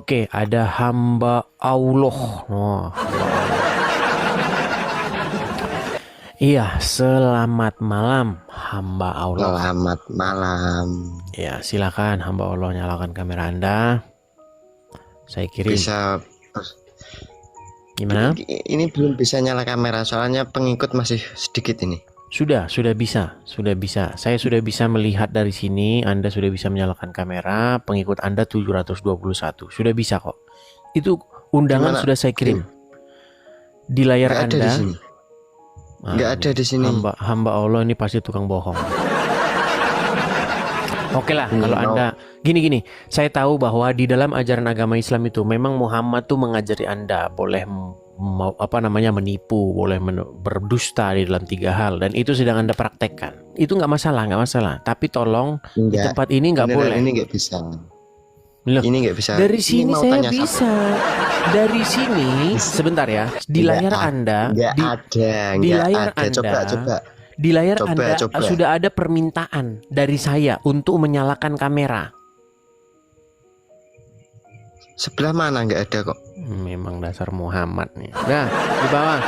Oke, ada hamba Allah. Oh. Iya, selamat malam hamba Allah. Selamat malam. Ya, silakan hamba Allah nyalakan kamera Anda. Saya kirim. Bisa Gimana? ini belum bisa nyala kamera soalnya pengikut masih sedikit ini. Sudah bisa. Saya sudah bisa melihat dari sini. Anda sudah bisa menyalakan kamera. Pengikut Anda 721. Sudah bisa kok. Itu undangan Gimana? sudah saya kirim. Di layar Nggak ada Anda. di sini. Nggak ada di sini. Hamba Allah ini pasti tukang bohong. Oke lah, kalau No. Anda gini, saya tahu bahwa di dalam ajaran agama Islam itu memang Muhammad tuh mengajari Anda boleh menipu, boleh berdusta di dalam 3 hal, dan itu sedang Anda praktekkan. Itu nggak masalah. Tapi tolong di Nggak. tempat ini nggak boleh. Ini nggak bisa. Loh, Ini nggak bisa. dari Ini sini mau saya tanya bisa. Dari sini, sebentar ya, di layar Anda, Nggak di ada. layar Anda, Coba. di layar Coba. Anda sudah ada permintaan dari saya untuk menyalakan kamera. Sebelah mana nggak ada kok. Memang dasar Muhammad nih. Nah, di bawah.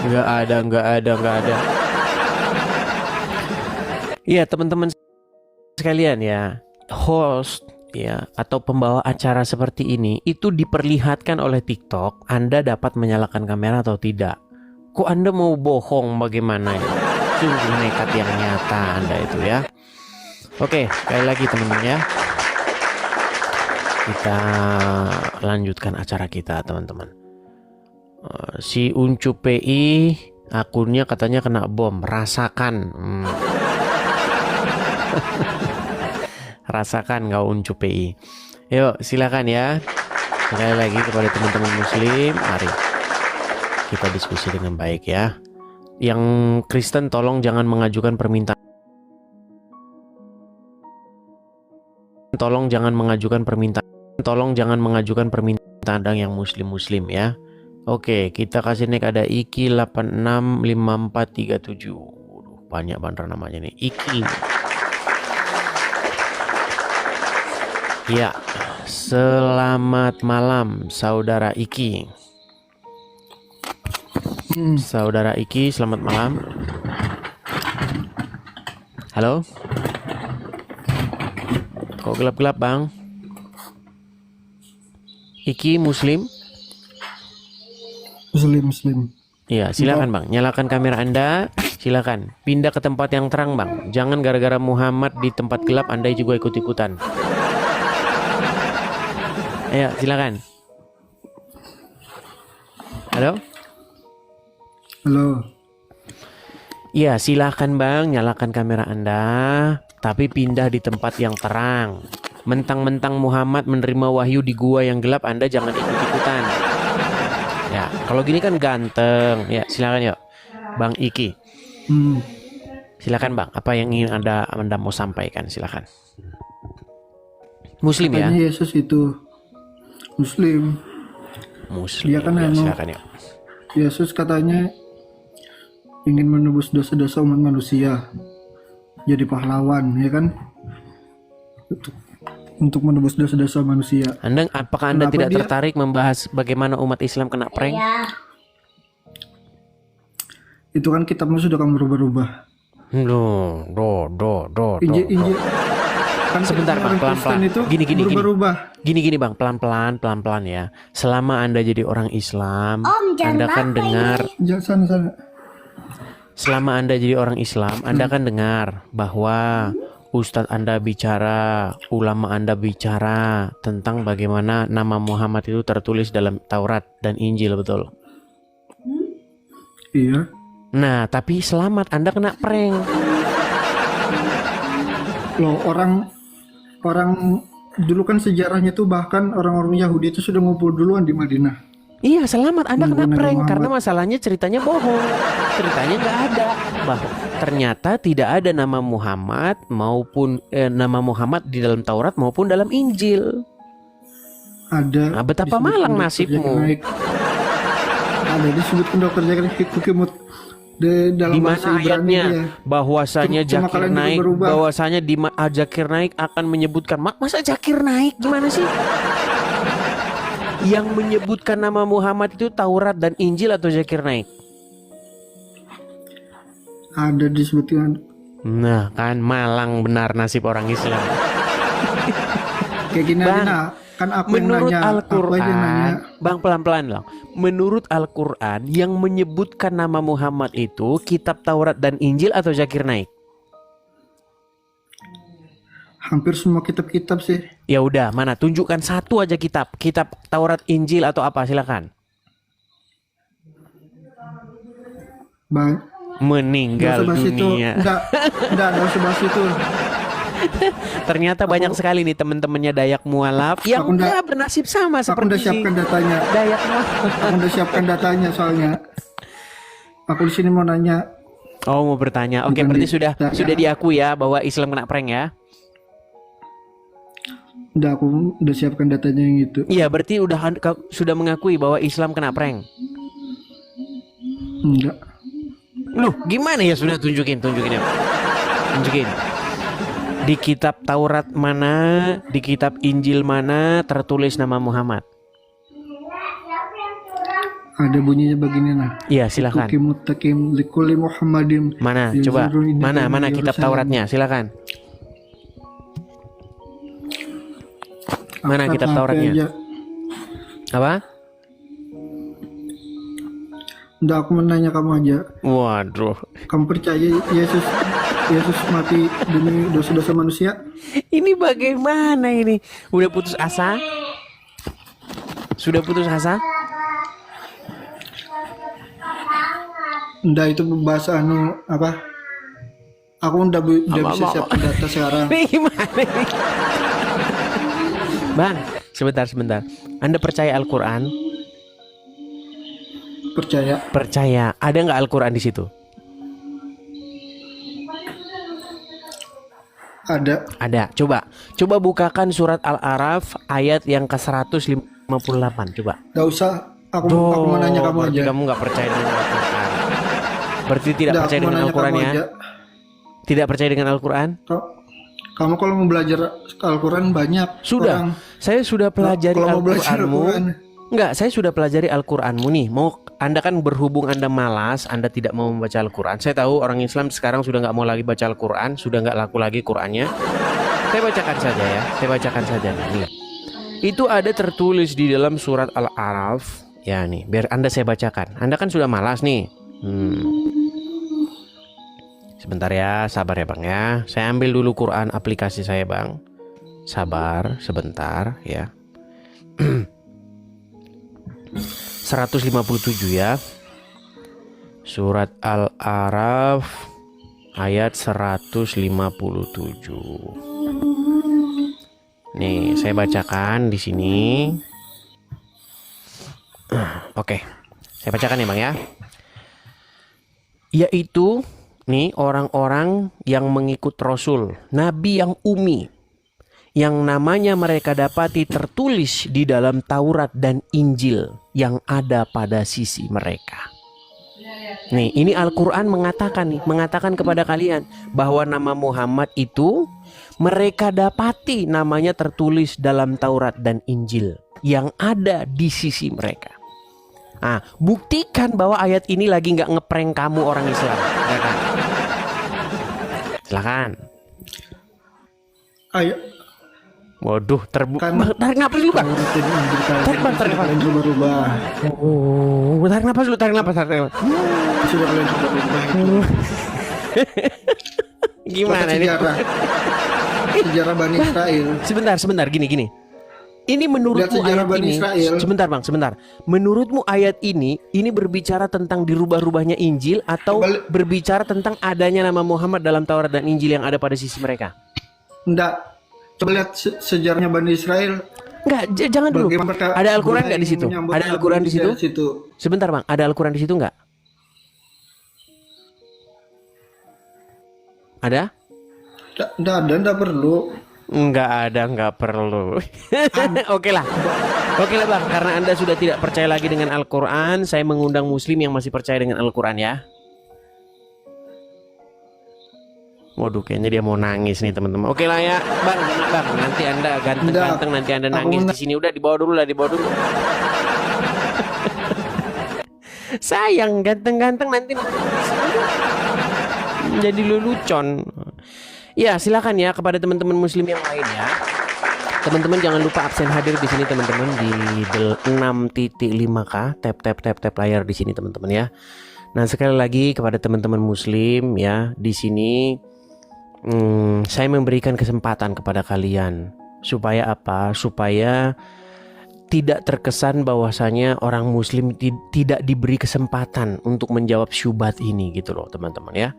Nggak ada. Iya, teman-teman sekalian ya, host ya atau pembawa acara seperti ini itu diperlihatkan oleh TikTok Anda dapat menyalakan kamera atau tidak. Kok Anda mau bohong bagaimana ya? Sungguh nekat yang nyata Anda itu ya. Oke, sekali lagi teman-teman ya. Kita lanjutkan acara kita teman-teman. Si Uncu PI akunnya katanya kena bom. Rasakan. Rasakan kau Uncu PI. Yuk silakan ya. Sekali lagi kepada teman-teman muslim, mari kita diskusi dengan baik ya. Yang Kristen tolong jangan mengajukan permintaan. Tolong jangan mengajukan permintaan yang muslim ya. Oke, kita kasih nek ada Iki 865437. Waduh, banyak banget namanya nih. Iki. Ya, selamat malam saudara Iki. Saudara Iki, selamat malam. Halo? Kok gelap-gelap bang? Iki Muslim? Muslim. Iya, silakan bang. Nyalakan kamera Anda. Silakan. Pindah ke tempat yang terang bang. Jangan gara-gara Muhammad di tempat gelap Anda juga ikut-ikutan. Ayo, silakan. Halo? Iya, silakan bang. Nyalakan kamera Anda. Tapi pindah di tempat yang terang. Mentang-mentang Muhammad menerima wahyu di gua yang gelap, Anda jangan ikut-ikutan. Ya, kalau gini kan ganteng. Ya, silakan yuk, Bang Iki. Silakan bang, apa yang ingin Anda mau sampaikan? Silakan. Muslim ya? Katanya Yesus itu Muslim. Dia kan ya, emang silakan yuk. Yesus katanya ingin menebus dosa-dosa umat manusia. Jadi pahlawan, ya kan? Untuk menebus dosa-dosa manusia. Apakah Anda Kenapa tidak dia- tertarik membahas bagaimana umat Islam kena prank? Itu kan kitabnya sudah kan berubah-ubah. Injil kan Sebentar bang, kitabnya orang Kristen pelan-pelan. itu Gini. berubah-ubah. Gini bang, pelan-pelan ya. Selama Anda jadi orang Islam, Anda kan dengar. Jangan sana. Selama Anda jadi orang Islam, Anda kan dengar bahwa Ustadz Anda bicara, ulama Anda bicara tentang bagaimana nama Muhammad itu tertulis dalam Taurat dan Injil, betul? Iya. Nah, tapi selamat, Anda kena prank. Loh, orang dulu kan sejarahnya tuh bahkan orang-orang Yahudi itu sudah ngumpul duluan di Madinah. Iya, selamat, Anda kena Menggunakan prank Muhammad. karena masalahnya ceritanya bohong. Ceritanya nggak ada. Bahwa ternyata tidak ada nama Muhammad maupun nama Muhammad di dalam Taurat maupun dalam Injil. Ada. Nah, betapa disebutkan malang Dr. nasibmu. Zakir Naik. Ada disebutkan Dr. Zakir Hikmut dalam Di bahasa mana Ibrani ayatnya dia. bahwasanya Cuma Zakir kalian juga Naik, berubah. bahwasanya Zakir Naik akan menyebutkan masa Zakir Naik gimana sih? Yang menyebutkan nama Muhammad itu Taurat dan Injil atau Zakir Naik? Ada disebutkan. Nah kan malang benar nasib orang Islam. Kayak gini aja, Bang, nah. Kan aku yang Menurut nanya. Aku aja yang nanya. Al-Quran, Bang pelan-pelan loh. Menurut Al-Quran yang menyebutkan nama Muhammad itu kitab Taurat dan Injil atau Zakir Naik? Hampir semua kitab-kitab sih. Ya udah, mana tunjukkan satu aja kitab Taurat, Injil atau apa, silakan. Bang, Meninggal nggak usah bahas itu. dunia. Enggak usah bahas itu. Ternyata banyak sekali nih teman-temannya Dayak Mualaf yang Aku ndak- bernasib sama Aku udah seperti siapkan datanya. Dayak Mualaf. Aku udah siapkan datanya soalnya. Aku di sini mau nanya. Oh, mau bertanya. Oke, Bukan berarti di- sudah ya. sudah diakui ya bahwa Islam kena prank ya. Udah aku udah siapkan datanya yang itu. Iya, berarti sudah mengakui bahwa Islam kena prank. Enggak. Loh, gimana ya? Sudah tunjukin ya. Tunjukin. Di kitab Taurat mana, di kitab Injil mana tertulis nama Muhammad? Ada bunyinya begini nah. Iya, silakan. Tuki mutakim likuli Muhammadim. Mana? Coba. Mana kitab Tauratnya? Silakan. Mana kitab Tauratnya? Apa? Udah aku menanya kamu aja. Waduh. Kamu percaya Yesus mati demi dosa-dosa manusia? Ini bagaimana ini? Udah putus asa? Sudah putus asa? Enggak, itu bahasa apa? Aku udah bisa siapkan data sekarang. Ini gimana ini? Bang, sebentar. Anda percaya Al-Quran? Percaya. Percaya. Ada nggak Al-Quran di situ? Ada. Coba bukakan surat Al-Araf ayat yang ke-158. Coba. Gak usah. Aku mau nanya kamu berarti aja. kamu nggak percaya dengan Al-Quran. Berarti tidak Udah, percaya aku mau dengan nanya Al-Quran kamu ya? aja. Tidak percaya dengan Al-Quran? Kamu kalau mau belajar Al-Quran banyak. Sudah. orang. Saya sudah pelajari Kalau mau belajar Al-Quranmu. Al-Quran. Enggak, saya sudah pelajari Al-Quranmu nih. Anda kan berhubung Anda malas, Anda tidak mau membaca Al-Quran. Saya tahu orang Islam sekarang sudah nggak mau lagi baca Al-Quran, sudah nggak laku lagi Qurannya. Saya bacakan saja ya. Saya bacakan saja nih. Itu ada tertulis di dalam surat Al-Araf. Ya nih, biar Anda saya bacakan. Anda kan sudah malas nih. Sebentar ya, sabar ya Bang ya. Saya ambil dulu Quran aplikasi saya Bang. Sabar sebentar ya. 157 ya. Surat Al-Araf ayat 157. Nih, saya bacakan di sini. Oke. Saya bacakan ya, Bang ya. Yaitu nih orang-orang yang mengikut Rasul, nabi yang umi, yang namanya mereka dapati tertulis di dalam Taurat dan Injil yang ada pada sisi mereka. Nih, ini Al-Quran mengatakan kepada kalian bahwa nama Muhammad itu mereka dapati namanya tertulis dalam Taurat dan Injil yang ada di sisi mereka. Nah, buktikan bahwa ayat ini lagi nggak ngeprank kamu orang Islam, ya kan? Silakan. Ayo. Waduh, Kan- tarik napas dulu Bang. Tarik napas. Kalian berubah. Oh, tarik napas dulu, tarik napas. Sudah kalian berubah itu. Gimana ini? Sejarah Bani Israel. Sebentar, gini. Ini menurutmu Lihat sejarah ayat Bani ini? Israel. Sebentar. Menurutmu ayat ini berbicara tentang dirubah-rubahnya Injil atau Kembali- berbicara tentang adanya nama Muhammad dalam Taurat dan Injil yang ada pada sisi mereka? Enggak. Coba lihat sejarahnya Bani Israel. Enggak, jangan dulu. Bagaimana mereka Ada Al-Quran nggak di situ? menyambut Ada Al-Quran di situ? situ. Sebentar Bang, ada Al-Quran di situ nggak? Ada? Enggak perlu. Nggak perlu. Oke lah Bang, karena Anda sudah tidak percaya lagi dengan Al-Quran, saya mengundang Muslim yang masih percaya dengan Al-Quran ya. Waduh, kayaknya dia mau nangis nih teman-teman. Oke lah ya, bang, nanti anda ganteng-ganteng, nanti anda nangis di sini. Udah dibawa dulu. Sayang, ganteng-ganteng nanti jadi lelucon. Ya, silakan ya kepada teman-teman muslim yang lain ya. Teman-teman jangan lupa absen hadir di sini teman-teman di 6.5K. Tap layar di sini teman-teman ya. Nah, sekali lagi kepada teman-teman muslim ya, di sini saya memberikan kesempatan kepada kalian supaya apa? Supaya tidak terkesan bahwasanya orang muslim tidak diberi kesempatan untuk menjawab syubhat ini gitu loh teman-teman ya.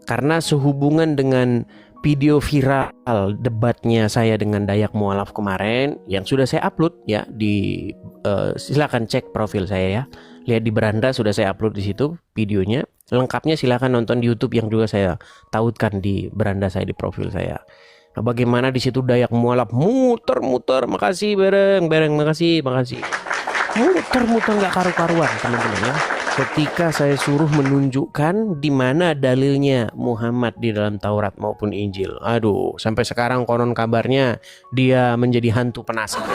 Karena sehubungan dengan video viral debatnya saya dengan Dayak Mualaf kemarin yang sudah saya upload ya di silakan cek profil saya ya. Lihat di beranda sudah saya upload di situ videonya. Lengkapnya silakan nonton di YouTube yang juga saya tautkan di beranda saya di profil saya. Nah, bagaimana di situ Dayak Mualaf muter, makasih bereng, makasih. Muter nggak karu-karuan teman-teman ya. Ketika saya suruh menunjukkan di mana dalilnya Muhammad di dalam Taurat maupun Injil. Aduh, sampai sekarang konon kabarnya dia menjadi hantu penasaran.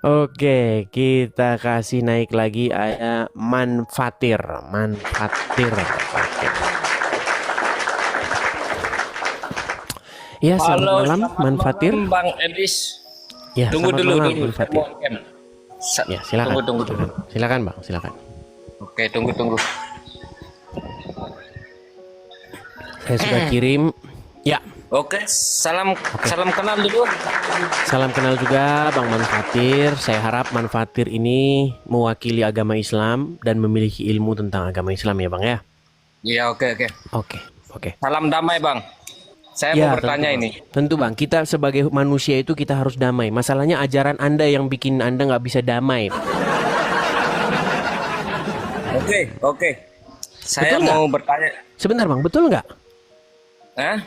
Oke, kita kasih naik lagi ayat Manfatir. Oke. Ya, selamat malam Manfatir. Bang Edis. Ya, tunggu dulu. Manfatir. Ya, silakan. Tunggu. Silakan, Bang, silakan. Oke, tunggu. Saya sudah kirim. Ya. Oke, salam kenal dulu. Salam kenal juga Bang Manfatir. Saya harap Manfatir ini mewakili agama Islam dan memiliki ilmu tentang agama Islam ya, Bang ya. Iya, oke. Oke. Salam damai, Bang. Saya mau bertanya ini. Tentu Bang, kita sebagai manusia itu kita harus damai. Masalahnya ajaran Anda yang bikin Anda nggak bisa damai. Oke. Saya mau bertanya. Sebentar Bang, betul nggak? Hah?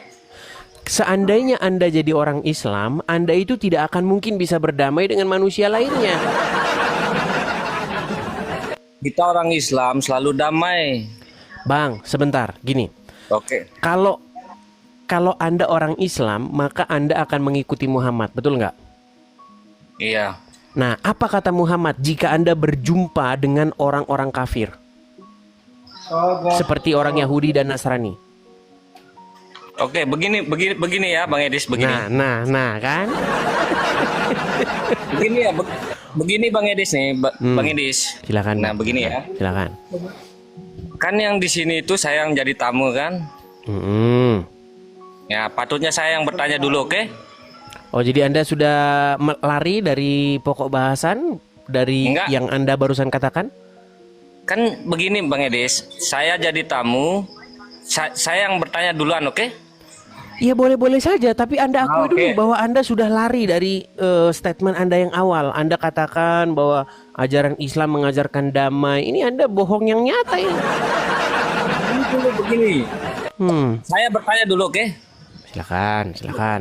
Seandainya Anda jadi orang Islam, Anda itu tidak akan mungkin bisa berdamai dengan manusia lainnya. Kita orang Islam selalu damai. Bang, sebentar, gini. Oke. Kalau Anda orang Islam, maka Anda akan mengikuti Muhammad, betul nggak? Iya. Nah, apa kata Muhammad jika Anda berjumpa dengan orang-orang kafir? Seperti orang Yahudi dan Nasrani. Oke, begini ya, Bang Edis, begini. Nah, kan? Begini Bang Edis nih, Bang Edis. Silakan. Nah, begini ya. Silakan. Kan yang di sini itu saya yang jadi tamu kan? Ya, patutnya saya yang bertanya dulu, oke? Oh, jadi Anda sudah lari dari pokok bahasan dari Enggak. yang Anda barusan katakan? Kan begini Bang Edis, saya jadi tamu, saya yang bertanya duluan, oke? Iya, boleh-boleh saja, tapi Anda akui Oke. dulu bahwa Anda sudah lari dari statement Anda yang awal. Anda katakan bahwa ajaran Islam mengajarkan damai. Ini Anda bohong yang nyata ini. Ini dulu begini. Saya bertanya dulu, oke? Silakan.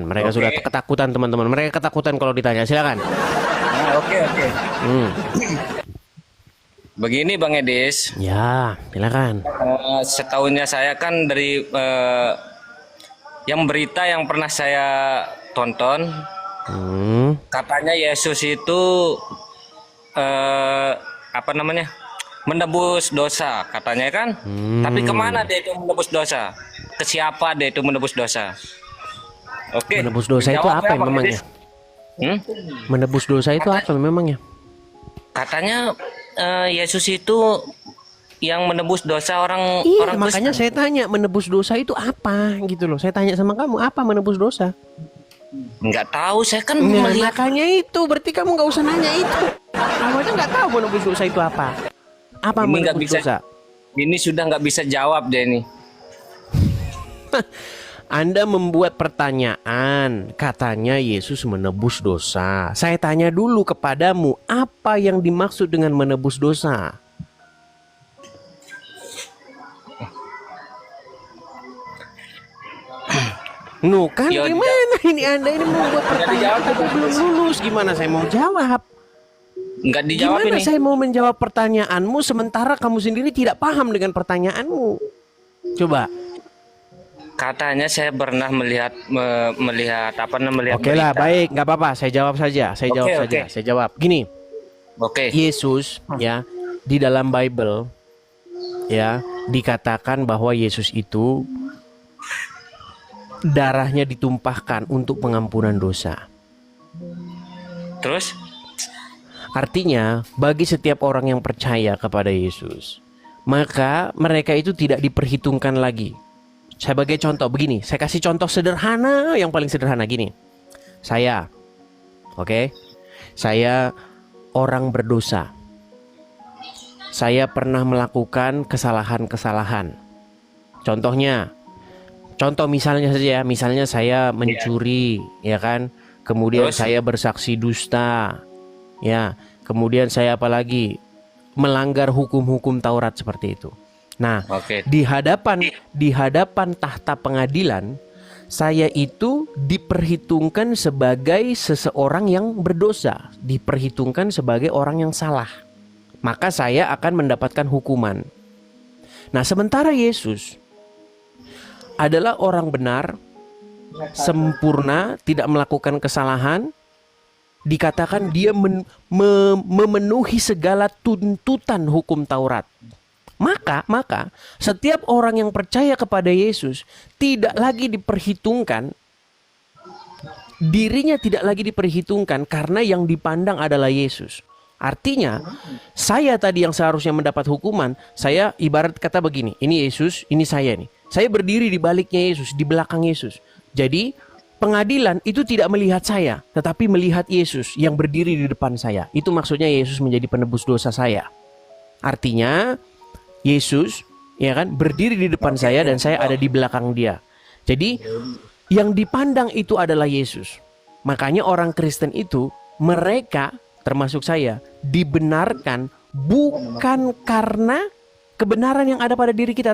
Mereka Oke. sudah ketakutan teman-teman. Mereka ketakutan kalau ditanya. Silakan. Nah, oke. Begini Bang Edis, Ya, silakan. setahunya saya kan dari yang berita yang pernah saya tonton, katanya Yesus itu menebus dosa katanya kan. Tapi kemana dia itu menebus dosa? Ke siapa dia itu menebus dosa? Oke. Menebus dosa itu dijawab apa ya, Bang memangnya? Edis. Menebus dosa itu apa memangnya? Katanya Yesus itu yang menebus dosa orang Iya, orang makanya Kristen. saya tanya menebus dosa itu apa gitu loh. Saya tanya sama kamu, apa menebus dosa? Nggak tahu, saya kan Nah, melihat. makanya itu, berarti kamu nggak usah nanya itu. Kamu aja nggak tahu menebus dosa itu apa. Apa Ini nggak menebus bisa. dosa? Ini sudah nggak bisa jawab deh ini. Anda membuat pertanyaan, katanya Yesus menebus dosa. Saya tanya dulu kepadamu, apa yang dimaksud dengan menebus dosa? Nuh kan Ya, gimana ini Anda ini membuat pertanyaan dijawab, tapi belum lulus. Gimana saya mau jawab? Nggak dijawab Gimana ini. saya mau menjawab pertanyaanmu sementara kamu sendiri tidak paham dengan pertanyaanmu? Coba. Katanya saya pernah melihat apa namanya? Oke lah, baik, nggak apa-apa. Saya jawab saja. Oke. Saya jawab. Gini, Oke. Yesus ya di dalam Bible ya dikatakan bahwa Yesus itu darahnya ditumpahkan untuk pengampunan dosa. Terus? Artinya, bagi setiap orang yang percaya kepada Yesus, maka mereka itu tidak diperhitungkan lagi. Sebagai contoh begini, saya kasih contoh sederhana, yang paling sederhana gini. Saya orang berdosa. Saya pernah melakukan kesalahan-kesalahan. Contoh misalnya saja, misalnya saya mencuri, ya kan? Kemudian Terus? saya bersaksi dusta, ya. Kemudian saya apalagi melanggar hukum-hukum Taurat seperti itu. Nah, Oke. di hadapan tahta pengadilan, saya itu diperhitungkan sebagai seseorang yang berdosa, diperhitungkan sebagai orang yang salah. Maka saya akan mendapatkan hukuman. Nah, sementara Yesus adalah orang benar, sempurna, tidak melakukan kesalahan, dikatakan dia memenuhi segala tuntutan hukum Taurat. Maka setiap orang yang percaya kepada Yesus tidak lagi diperhitungkan, dirinya tidak lagi diperhitungkan karena yang dipandang adalah Yesus. Artinya, saya tadi yang seharusnya mendapat hukuman, saya ibarat kata begini, ini Yesus, ini saya nih. Saya berdiri di baliknya Yesus, di belakang Yesus. Jadi, pengadilan itu tidak melihat saya, tetapi melihat Yesus yang berdiri di depan saya. Itu maksudnya Yesus menjadi penebus dosa saya. Artinya, Yesus ya kan berdiri di depan saya dan saya ada di belakang dia. Jadi yang dipandang itu adalah Yesus. Makanya orang Kristen itu, mereka termasuk saya, dibenarkan bukan karena kebenaran yang ada pada diri kita,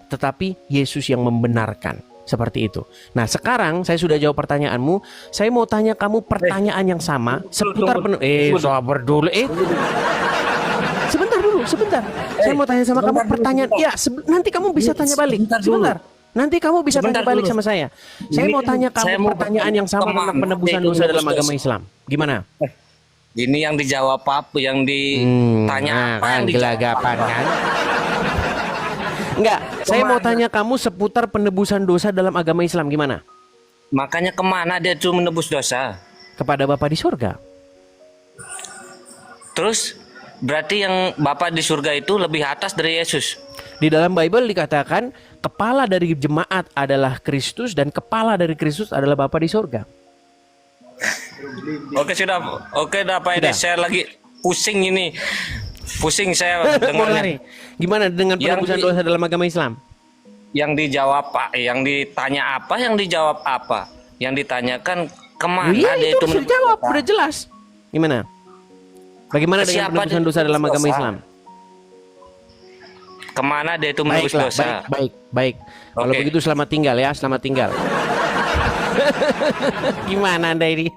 tetapi Yesus yang membenarkan. Seperti itu. Nah, sekarang saya sudah jawab pertanyaanmu. Saya mau tanya kamu pertanyaan yang sama seputar sabar dulu. Sebentar. Saya mau tanya sama kamu pertanyaan. Ya, nanti kamu bisa tanya balik. Sebentar. Nanti kamu bisa tanya balik sama saya. Saya mau tanya kamu pertanyaan yang sama tentang penebusan dosa dalam agama Islam. Gimana? Ini yang dijawab apa? Yang ditanya apa? Yang gelagapan kan? Enggak, saya mau tanya kamu seputar penebusan dosa dalam agama Islam. Gimana? Makanya kemana dia tuh menebus dosa? Kepada Bapa di surga. Terus berarti yang Bapa di surga itu lebih atas dari Yesus. Di dalam Bible dikatakan kepala dari jemaat adalah Kristus dan kepala dari Kristus adalah Bapa di surga. Oke sudah, Pak Edi, saya lagi pusing ini. Pusing saya dengarnya. Gimana dengan penebusan dosa dalam agama Islam? Yang dijawab Pak, yang ditanya apa, yang dijawab apa? Yang ditanyakan kemana Iya, dia itu itu sudah jawab, udah jelas. Gimana? Bagaimana dengan Siapa penebusan dia dosa dalam menebus agama dosa? Islam? Kemana dia itu menebus dosa? Baik. Kalau Oke. begitu selamat tinggal ya, selamat tinggal. Gimana Anda ini?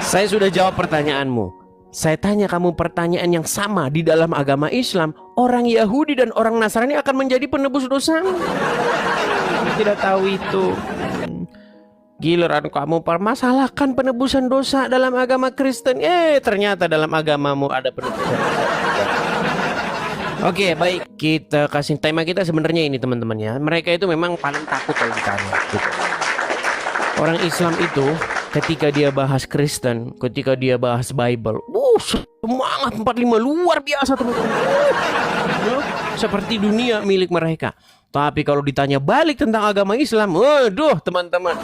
Saya sudah jawab pertanyaanmu. Saya tanya kamu pertanyaan yang sama di dalam agama Islam. Orang Yahudi dan orang Nasrani akan menjadi penebus dosa. Kamu tidak tahu itu. Giliran kamu permasalahkan penebusan dosa dalam agama Kristen. Ternyata dalam agamamu ada penebusan dosa. Oke, baik, kita kasih tema kita sebenarnya ini teman-teman ya. Mereka itu memang paling takut kalau ditanya gitu. Orang Islam itu ketika dia bahas Kristen, ketika dia bahas Bible, semangat 45 luar biasa teman-teman. Seperti dunia milik mereka. Tapi kalau ditanya balik tentang agama Islam, waduh teman-teman.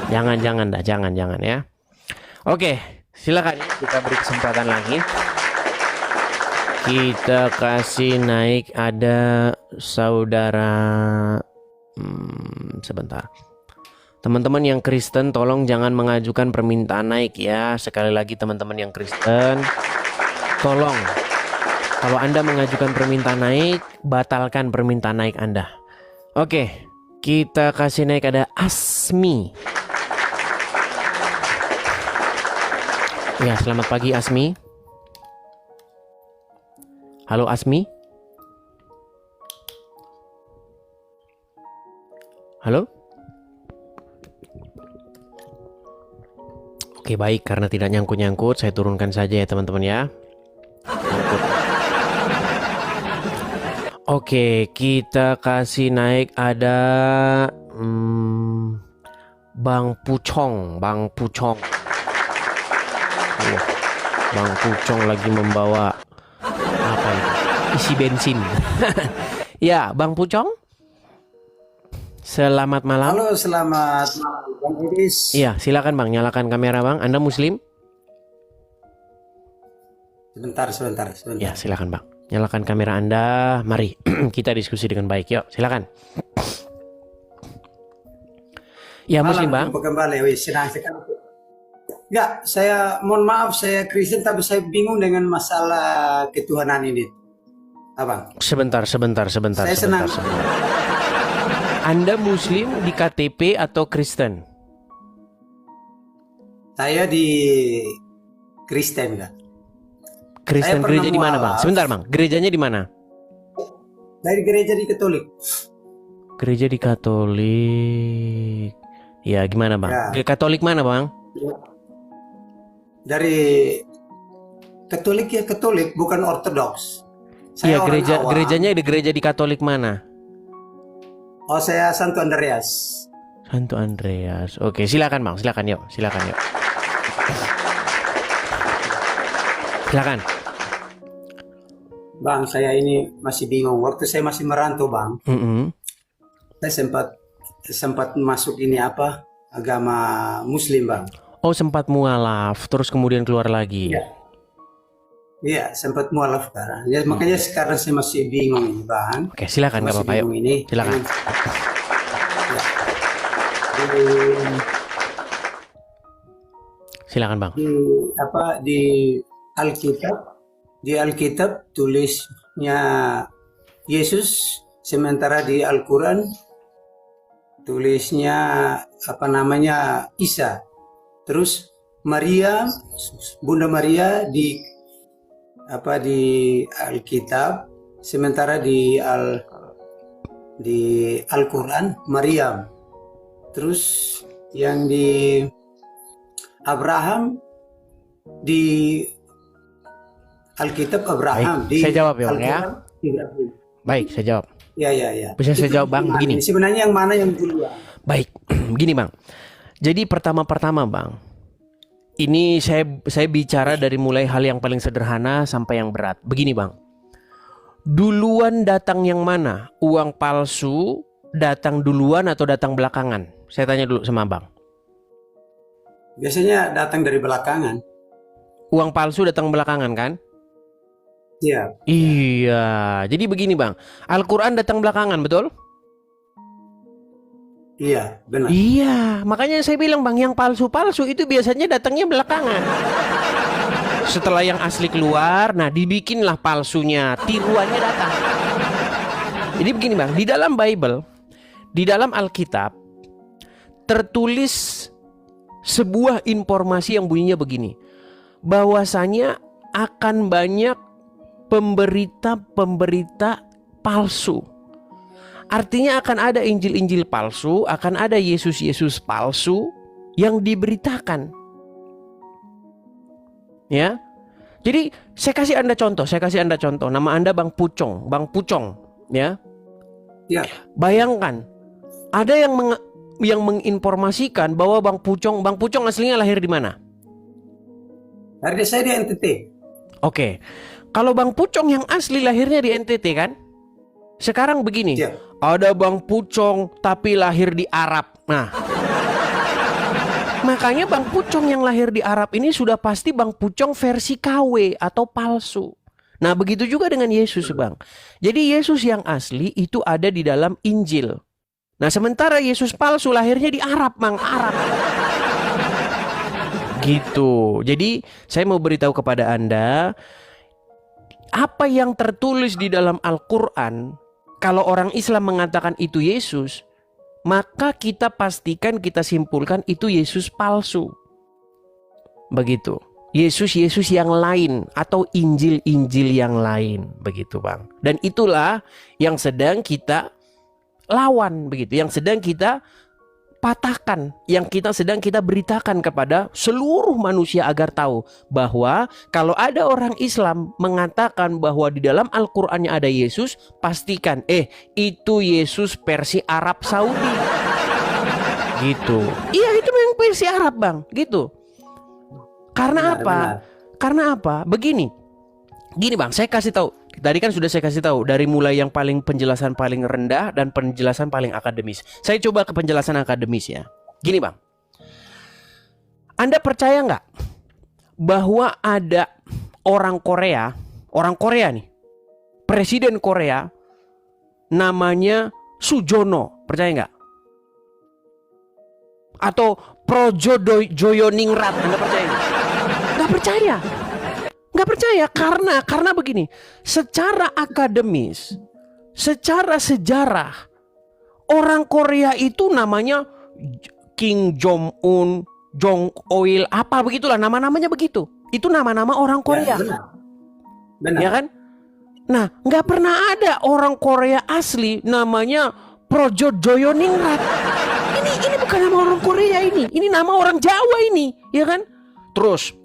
Jangan ya. Oke, silakan kita beri kesempatan lagi. Kita kasih naik ada saudara sebentar. Teman-teman yang Kristen tolong jangan mengajukan permintaan naik ya. Sekali lagi teman-teman yang Kristen, tolong kalau Anda mengajukan permintaan naik, batalkan permintaan naik Anda. Oke, kita kasih naik ada Asmi. Ya, selamat pagi Asmi. Halo Asmi. Halo? Oke, baik, karena tidak nyangkut-nyangkut, saya turunkan saja ya teman-teman ya. Nyangkut. Oke, kita kasih naik ada Bang Pucong. Wah, Bang Pucong lagi membawa apa itu? Isi bensin. Ya, Bang Pucong. Selamat malam. Halo, selamat malam, Bang Idris. Iya, silakan Bang, nyalakan kamera Bang. Anda Muslim? Sebentar. Ya, silakan Bang. Nyalakan kamera Anda. Mari kita diskusi dengan baik. Yuk, silakan. Ya, Muslim Bang. Jumpa kembali, senang sekali. Enggak, saya mohon maaf, saya Kristen tapi saya bingung dengan masalah ketuhanan ini, Abang. Sebentar. Saya senang. Anda Muslim di KTP atau Kristen? Saya di Kristen, enggak? Kristen Saya gereja pernah di mana Bang? mualaf. Sebentar Bang, gerejanya di mana? Dari gereja di Katolik. Gereja di Katolik. Ya, gimana Bang? Ya. Katolik mana Bang? Dari Katolik ya Katolik, bukan Ortodoks. Iya, Saya orang awam. gerejanya di gereja di Katolik mana? Oh, saya Santo Andreas. Santo Andreas. Oke, silakan Bang, silakan yuk. Silakan. Bang, saya ini masih bingung. Waktu saya masih merantau, Bang, saya sempat masuk ini apa? Agama Muslim, Bang. Oh, sempat mualaf, terus kemudian keluar lagi. Iya, sempat mualaf sekarang. Ya, makanya sekarang saya masih bingung ini, Bang. Oke, silakan nggak Masih apa-apa yuk. bingung ini. Silakan. Ya. Silakan Bang. Di Alkitab tulisnya Yesus, sementara di Al-Quran tulisnya Isa. Terus Maria, Bunda Maria di Alkitab, sementara di Al-Quran Maryam. Terus yang di Abraham di Alkitab Abraham. Baik, saya jawab ya, Bang, ya. Al-Quran Ibrahim. Baik, saya jawab. Ya. Bisa saya jawab Bang, begini. Sebenarnya yang mana yang duluan? Baik, begini Bang. Jadi pertama Bang, ini saya bicara dari mulai hal yang paling sederhana sampai yang berat. Begini Bang, duluan datang yang mana? Uang palsu datang duluan atau datang belakangan? Saya tanya dulu sama Bang. Biasanya datang dari belakangan. Uang palsu datang belakangan kan? Iya. Iya, jadi begini Bang, Al-Quran datang belakangan, betul? Iya, benar. Iya, makanya saya bilang Bang, yang palsu-palsu itu biasanya datangnya belakangan. Setelah yang asli keluar, nah dibikinlah palsunya, tiruannya datang. Jadi begini Bang, di dalam Bible, di dalam Alkitab, tertulis sebuah informasi yang bunyinya begini, bahwasanya akan banyak pemberita-pemberita palsu. Artinya akan ada Injil-Injil palsu, akan ada Yesus-Yesus palsu yang diberitakan. Ya. Jadi saya kasih Anda contoh. Nama Anda Bang Pucong, ya. Iya. Bayangkan, ada yang menginformasikan bahwa Bang Pucong aslinya lahir di mana? Harga saya di NTT. Oke. Kalau Bang Pucong yang asli lahirnya di NTT kan? Sekarang begini. Iya. Ada Bang Pucong tapi lahir di Arab. Nah, makanya Bang Pucong yang lahir di Arab ini sudah pasti Bang Pucong versi KW atau palsu. Nah, begitu juga dengan Yesus Bang. Jadi Yesus yang asli itu ada di dalam Injil. Nah, sementara Yesus palsu lahirnya di Arab Bang, Arab. Gitu. Jadi saya mau beritahu kepada Anda, apa yang tertulis di dalam Al-Quran, kalau orang Islam mengatakan itu Yesus, maka kita pastikan, kita simpulkan itu Yesus palsu. Begitu. Yesus yang lain atau Injil yang lain. Begitu Bang. Dan itulah yang sedang kita lawan begitu, yang sedang kita patahkan, yang sedang kita beritakan kepada seluruh manusia agar tahu bahwa kalau ada orang Islam mengatakan bahwa di dalam Al-Qur'annya ada Yesus, pastikan itu Yesus versi Arab Saudi. Gitu. Iya, itu memang versi Arab, Bang, gitu. Karena apa? Karena apa? Begini, Bang, saya kasih tahu. Tadi kan sudah saya kasih tahu dari mulai yang paling penjelasan paling rendah dan penjelasan paling akademis. Saya coba ke penjelasan akademis ya. Gini, Bang, Anda percaya nggak bahwa ada orang Korea nih, presiden Korea namanya Sujono, percaya nggak? Atau Joyoningrat, Anda percaya nggak? Nggak percaya. Nggak percaya karena begini, secara akademis, secara sejarah, orang Korea itu namanya Kim Jong Un, Jong Il, apa begitulah nama-namanya begitu. Itu nama-nama orang Korea, Benar. ya kan? Nah, nggak pernah ada orang Korea asli namanya Projo Joyoningrat. Ini bukan nama orang Korea ini nama orang Jawa ini, ya kan? Terus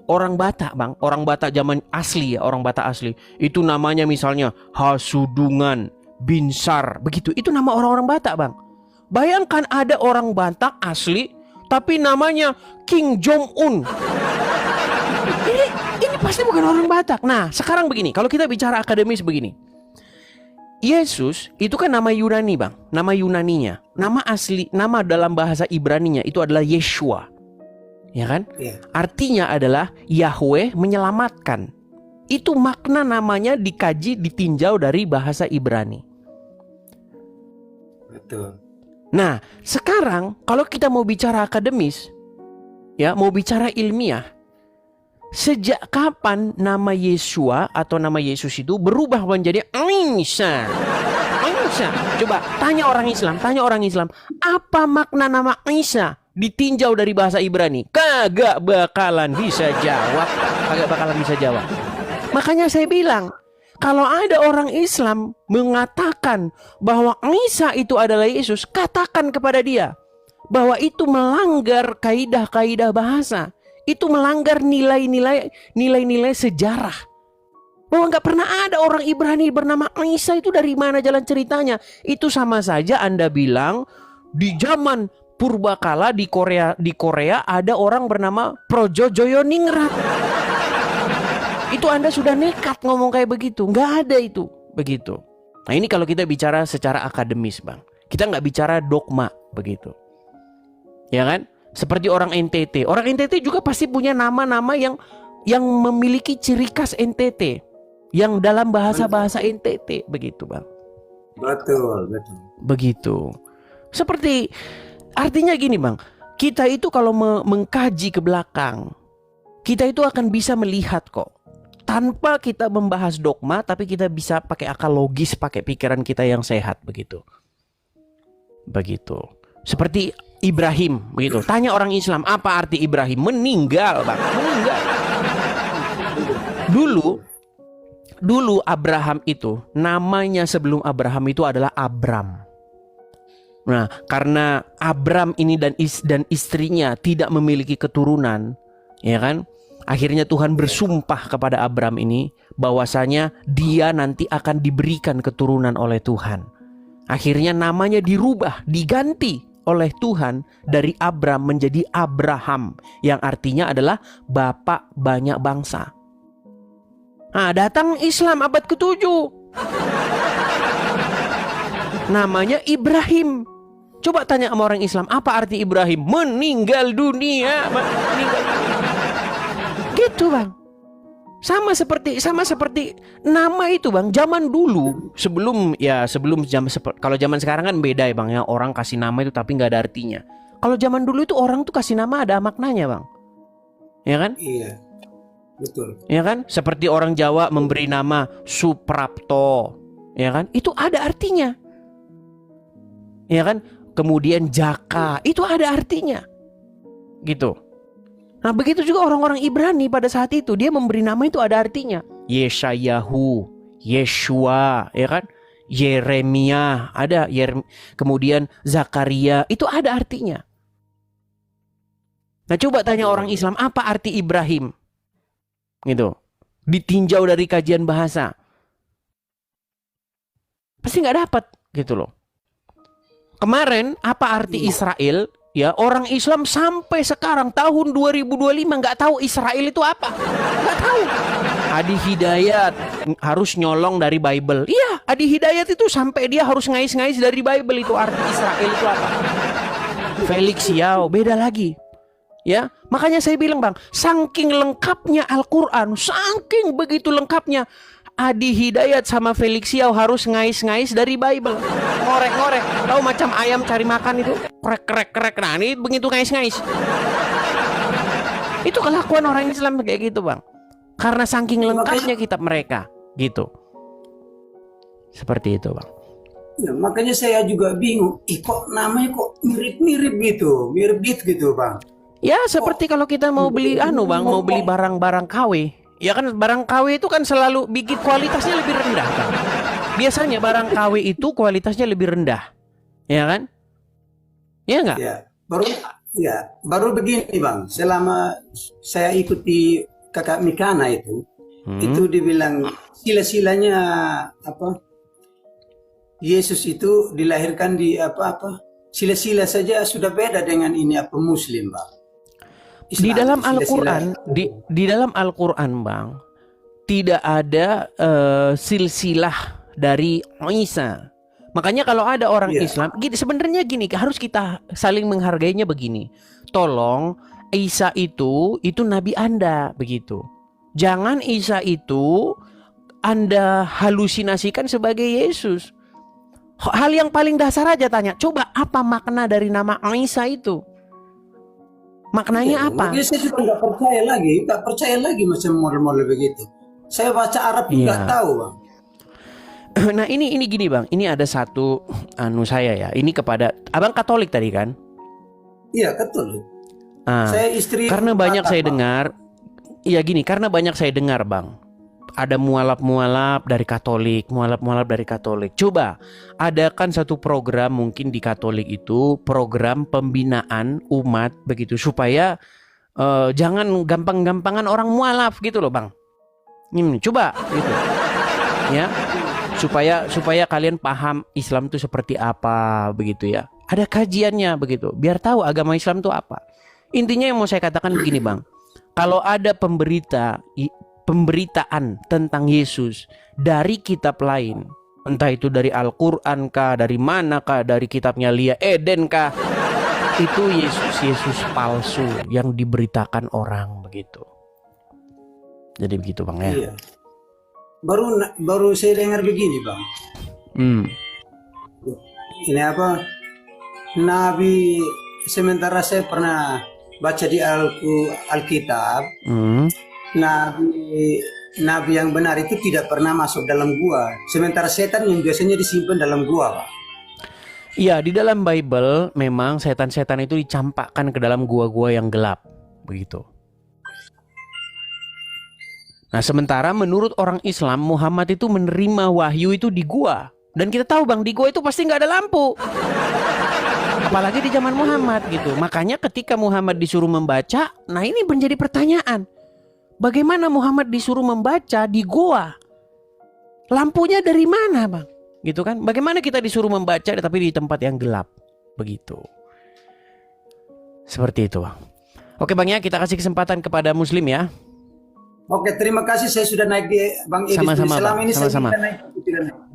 orang Batak, Bang, orang Batak zaman asli ya, orang Batak asli. Itu namanya misalnya Hasudungan, Binsar, begitu. Itu nama orang-orang Batak, Bang. Bayangkan ada orang Batak asli tapi namanya Kim Jong Un. Ini pasti bukan orang Batak. Nah, sekarang begini, kalau kita bicara akademis begini. Yesus itu kan nama Yunani, Bang. Nama Yunaninya, nama asli, nama dalam bahasa Ibraninya itu adalah Yeshua. Ya kan? Iya. Artinya adalah Yahweh menyelamatkan. Itu makna namanya dikaji, ditinjau dari bahasa Ibrani. Betul. Nah, sekarang kalau kita mau bicara akademis, ya, mau bicara ilmiah, sejak kapan nama Yeshua atau nama Yesus itu berubah menjadi Isa? Isa. Coba tanya orang Islam, apa makna nama Isa? Ditinjau dari bahasa Ibrani, kagak bakalan bisa jawab. Makanya saya bilang, kalau ada orang Islam mengatakan bahwa Isa itu adalah Yesus, katakan kepada dia bahwa itu melanggar kaidah-kaidah bahasa, itu melanggar nilai-nilai sejarah. Bahwa nggak pernah ada orang Ibrani bernama Isa, itu dari mana jalan ceritanya? Itu sama saja Anda bilang di zaman purbakala di Korea ada orang bernama Projo Joyoningrat. Itu Anda sudah nekat ngomong kayak begitu. Nggak ada itu begitu. Nah, ini kalau kita bicara secara akademis, Bang. Kita nggak bicara dogma begitu, ya kan? Seperti orang NTT. Orang NTT juga pasti punya nama-nama yang memiliki ciri khas NTT, yang dalam bahasa NTT begitu, Bang. Betul. Begitu. Seperti artinya gini, Bang, kita itu kalau mengkaji ke belakang, kita itu akan bisa melihat kok. Tanpa kita membahas dogma, tapi kita bisa pakai akal logis, pakai pikiran kita yang sehat, begitu. Begitu. Seperti Ibrahim, begitu. Tanya orang Islam, apa arti Ibrahim? Meninggal, Bang. Meninggal. Dulu Abraham itu, namanya sebelum Abraham itu adalah Abram. Nah, karena Abram ini dan istrinya tidak memiliki keturunan, ya kan? Akhirnya Tuhan bersumpah kepada Abram ini bahwasanya dia nanti akan diberikan keturunan oleh Tuhan. Akhirnya namanya dirubah, diganti oleh Tuhan dari Abram menjadi Abraham, yang artinya adalah bapak banyak bangsa. Nah, datang Islam abad ke-7. Namanya Ibrahim. Coba tanya sama orang Islam, apa arti Ibrahim? Meninggal dunia. Gitu, Bang. Sama seperti nama itu, Bang. Zaman dulu, sebelum kalau zaman sekarang kan beda ya, Bang, ya. Orang kasih nama itu tapi nggak ada artinya. Kalau zaman dulu itu orang tuh kasih nama ada maknanya, Bang. Ya kan? Iya. Betul. Ya kan? Seperti orang Jawa memberi nama Suprapto. Ya kan? Itu ada artinya. Ya kan? Kemudian Jaka, itu ada artinya. Gitu. Nah, begitu juga orang-orang Ibrani pada saat itu, dia memberi nama itu ada artinya. Yeshayahu, Yeshua, ya kan? Yeremia, ada kemudian Zakaria, itu ada artinya. Nah, coba tanya orang Islam, apa arti Ibrahim? Gitu. Ditinjau dari kajian bahasa. Pasti nggak dapat, gitu loh. Kemarin, apa arti Israel? Ya, orang Islam sampai sekarang tahun 2025 nggak tahu Israel itu apa. Nggak tahu. Adi Hidayat harus nyolong dari Bible. Iya, Adi Hidayat itu sampai dia harus ngais-ngais dari Bible itu arti Israel itu apa. Felix Yao beda lagi. Ya, makanya saya bilang Bang, saking lengkapnya Al-Quran, saking begitu lengkapnya, Adi Hidayat sama Felix Yao harus ngais-ngais dari Bible. Ngorek-ngorek. Tahu macam ayam cari makan itu? Krek-krek-krek. Nah, ini begitu ngais-ngais. Itu kelakuan orang Islam kayak gitu, Bang. Karena saking lengkapnya kitab mereka. Gitu. Seperti itu, Bang. Ya, makanya saya juga bingung. Kok namanya kok mirip-mirip gitu. Mirip gitu, Bang. Ya, seperti kalau kita mau beli Bang, mau beli barang-barang KW. Ya kan barang KW itu kan selalu bikin kualitasnya lebih rendah kan. Biasanya barang KW itu kualitasnya lebih rendah. Ya kan? Ya enggak? Baru begini Bang. Selama saya ikuti kakak Mikana itu dibilang sila-silanya apa? Yesus itu dilahirkan di apa-apa. Sila-sila saja sudah beda dengan ini apa Muslim, Bang. Di dalam Al-Quran, di dalam Al-Quran, Bang, tidak ada silsilah dari Isa. Makanya kalau ada orang Islam, sebenarnya gini, harus kita saling menghargainya begini. Tolong, Isa itu Nabi Anda, begitu. Jangan Isa itu Anda halusinasikan sebagai Yesus. Hal yang paling dasar aja tanya, coba apa makna dari nama Isa itu? Maknanya apa? Makanya saya juga nggak percaya lagi macam model-model begitu. Saya baca Arab pun nggak tahu, Bang. Nah ini gini Bang, ini ada satu saya ya, ini kepada Abang Katolik tadi kan? Iya Katolik. Saya istri. Karena banyak saya dengar, iya gini, karena banyak saya dengar Bang, ada mualaf-mualaf dari Katolik, mualaf-mualaf dari Katolik. Coba adakan satu program mungkin di Katolik itu, program pembinaan umat begitu, supaya jangan gampang-gampangan orang mualaf gitu loh Bang. Ini coba gitu. Ya. Supaya kalian paham Islam itu seperti apa begitu ya. Ada kajiannya begitu, biar tahu agama Islam itu apa. Intinya yang mau saya katakan begini Bang. Kalau ada pemberitaan tentang Yesus dari kitab lain, entah itu dari Al-Quran kah, dari mana kah, dari kitabnya Lia Eden kah, itu Yesus palsu yang diberitakan orang begitu. Jadi begitu Bang ya. Iya. Baru saya dengar begini Bang. Ini apa? Nabi, sementara saya pernah baca di Alkitab. Nabi yang benar itu tidak pernah masuk dalam gua. Sementara setan yang biasanya disimpan dalam gua, Pak. Iya, di dalam Bible memang setan-setan itu dicampakkan ke dalam gua-gua yang gelap, begitu. Nah, sementara menurut orang Islam, Muhammad itu menerima wahyu itu di gua. Dan kita tahu Bang, di gua itu pasti nggak ada lampu. Apalagi di zaman Muhammad gitu. Makanya ketika Muhammad disuruh membaca, nah ini menjadi pertanyaan. Bagaimana Muhammad disuruh membaca di gua? Lampunya dari mana Bang? Gitu kan? Bagaimana kita disuruh membaca tapi di tempat yang gelap? Begitu. Seperti itu Bang. Oke Bang ya, kita kasih kesempatan kepada Muslim ya. Oke, terima kasih saya sudah naik di Bang Idris. Sama-sama Bang, ini sama-sama.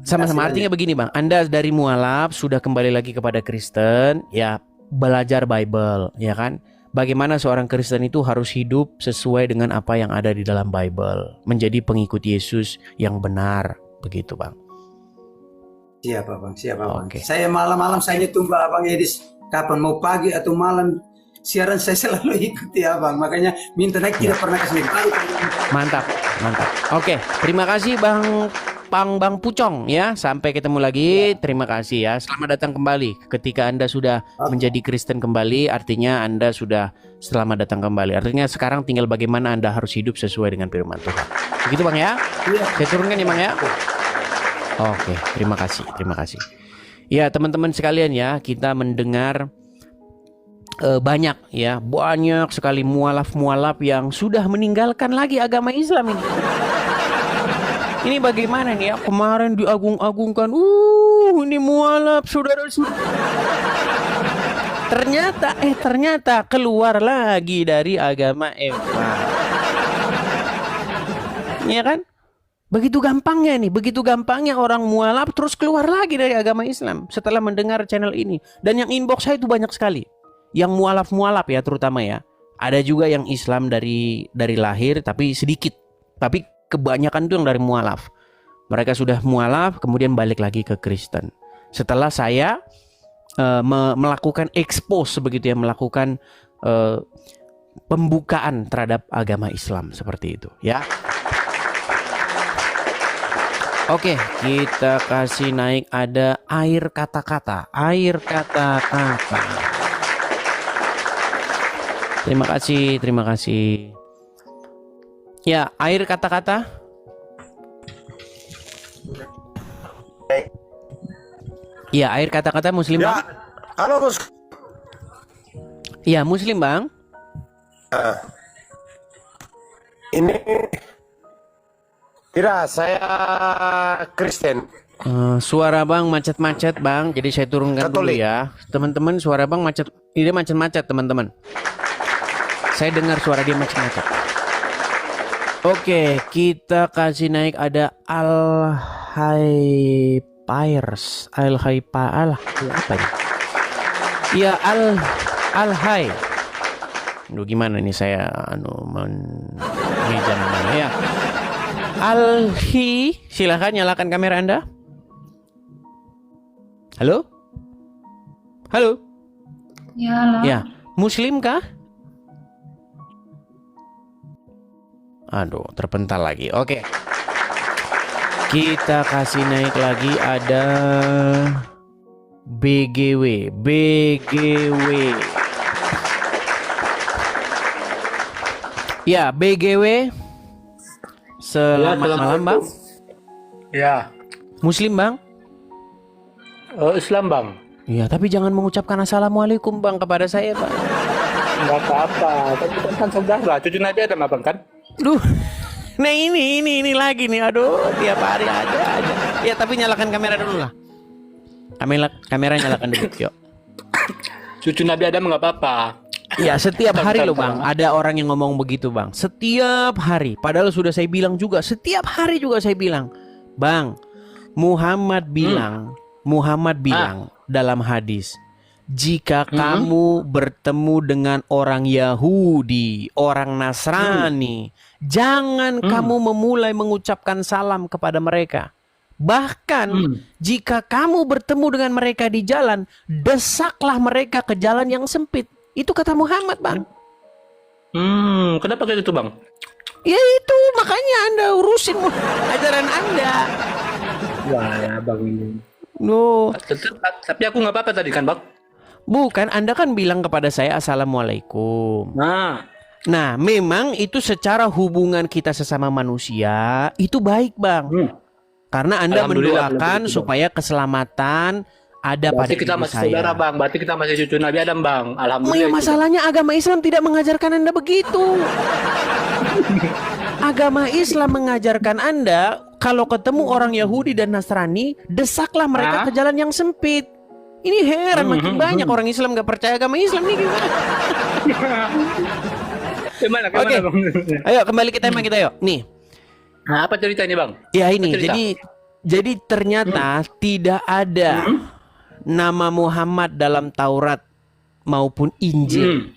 Sama-sama, artinya begini Bang, Anda dari mualaf sudah kembali lagi kepada Kristen, ya belajar Bible, ya kan? Bagaimana seorang Kristen itu harus hidup sesuai dengan apa yang ada di dalam Bible, menjadi pengikut Yesus yang benar, begitu Bang. Siapa Bang, siapa Bang. Oke. Saya malam-malam saya tunggu Abang Idris, kapan mau pagi atau malam siaran saya selalu ikuti Abang, makanya minta naik tidak pernah kesini. Mantap. Oke, terima kasih Bang Pucong ya. Sampai ketemu lagi. Terima kasih ya. Selamat datang kembali. Ketika Anda sudah menjadi Kristen kembali, artinya Anda sudah selamat datang kembali. Artinya sekarang tinggal bagaimana Anda harus hidup sesuai dengan firman Tuhan. Begitu Bang ya? Saya turunkan ya Bang ya. Oke, terima kasih, terima kasih. Ya, teman-teman sekalian ya, kita mendengar banyak sekali mualaf-mualaf yang sudah meninggalkan lagi agama Islam ini. Ini bagaimana nih ya? Kemarin diagung-agungkan, ini mualaf saudara-saudara. Ternyata keluar lagi dari agama Eva. Iya kan? Begitu gampangnya orang mualaf terus keluar lagi dari agama Islam setelah mendengar channel ini. Dan yang inbox saya itu banyak sekali. Yang mualaf ya terutama ya. Ada juga yang Islam dari lahir tapi sedikit. Tapi kebanyakan itu yang dari mualaf. Mereka sudah mualaf kemudian balik lagi ke Kristen. Setelah saya melakukan expose begitu ya, melakukan pembukaan terhadap agama Islam seperti itu ya. Oke, kita kasih naik ada air kata-kata. Terima kasih. Ya, air kata-kata. Ya, air kata-kata Muslim, Bang. Halo, Bos. Ya, Muslim, Bang. Ini tidak, saya Kristen. Suara Bang macet-macet, Bang. Jadi saya turunkan dulu Katolik. ya. Teman-teman, suara Bang macet. Ini macet-macet, teman-teman. Saya dengar suara dia macet-macet. Oke, kita kasih naik ada Al-Haipairs. Apa ini? Ya, Al-Hai. Duh, gimana nih saya meja namanya ya. Alhi, silahkan nyalakan kamera Anda. Halo? Ya, halo. Ya, Muslim kah? Aduh, terpental lagi. Oke. Kita kasih naik lagi ada BGW. Ya, BGW. Selamat malam, Bang. Ya, Muslim, Bang? Islam, Bang. Iya, tapi jangan mengucapkan assalamualaikum, Bang, kepada saya, Bang. Enggak apa-apa. Kan kita kan saudara, cucu Nabi Adam, Bang, kan? Duh. Nah, ini lagi nih. Aduh, tiap hari ada aja. Ya, tapi nyalakan kamera dulu lah. Kamera nyalakan dulu, yuk. Cucu Nabi Adam enggak apa-apa. Ya, setiap hari loh, Bang. Ada orang yang ngomong begitu, Bang. Setiap hari. Padahal sudah saya bilang juga. Setiap hari juga saya bilang. Bang, Muhammad bilang dalam hadis, jika kamu bertemu dengan orang Yahudi, orang Nasrani, jangan kamu memulai mengucapkan salam kepada mereka. Bahkan jika kamu bertemu dengan mereka di jalan, desaklah mereka ke jalan yang sempit. Itu kata Muhammad, Bang. Kenapa kayak gitu, Bang? Ya itu, makanya Anda urusin ajaran Anda. Wah, Bang ini. No. Tapi aku nggak apa-apa tadi kan, Bang? Bukan, Anda kan bilang kepada saya assalamualaikum. Nah, memang itu secara hubungan kita sesama manusia itu baik, Bang. Karena Anda mendoakan supaya keselamatan ada pada kita ibu masih saya. saudara, Bang. Berarti kita masih cucu Nabi Adam, Bang. Alhamdulillah. Masalahnya agama Islam tidak mengajarkan Anda begitu. Agama Islam mengajarkan Anda kalau ketemu orang Yahudi dan Nasrani, desaklah mereka ke jalan yang sempit. Ini heran, makin banyak orang Islam gak percaya agama Islam nih gimana? Gimana, Oke, Bang? ayo kembali ke tema kita yuk. Nih, Nah, apa ceritanya, Bang? ya ini, Apa cerita? jadi ternyata tidak ada nama Muhammad dalam Taurat maupun Injil.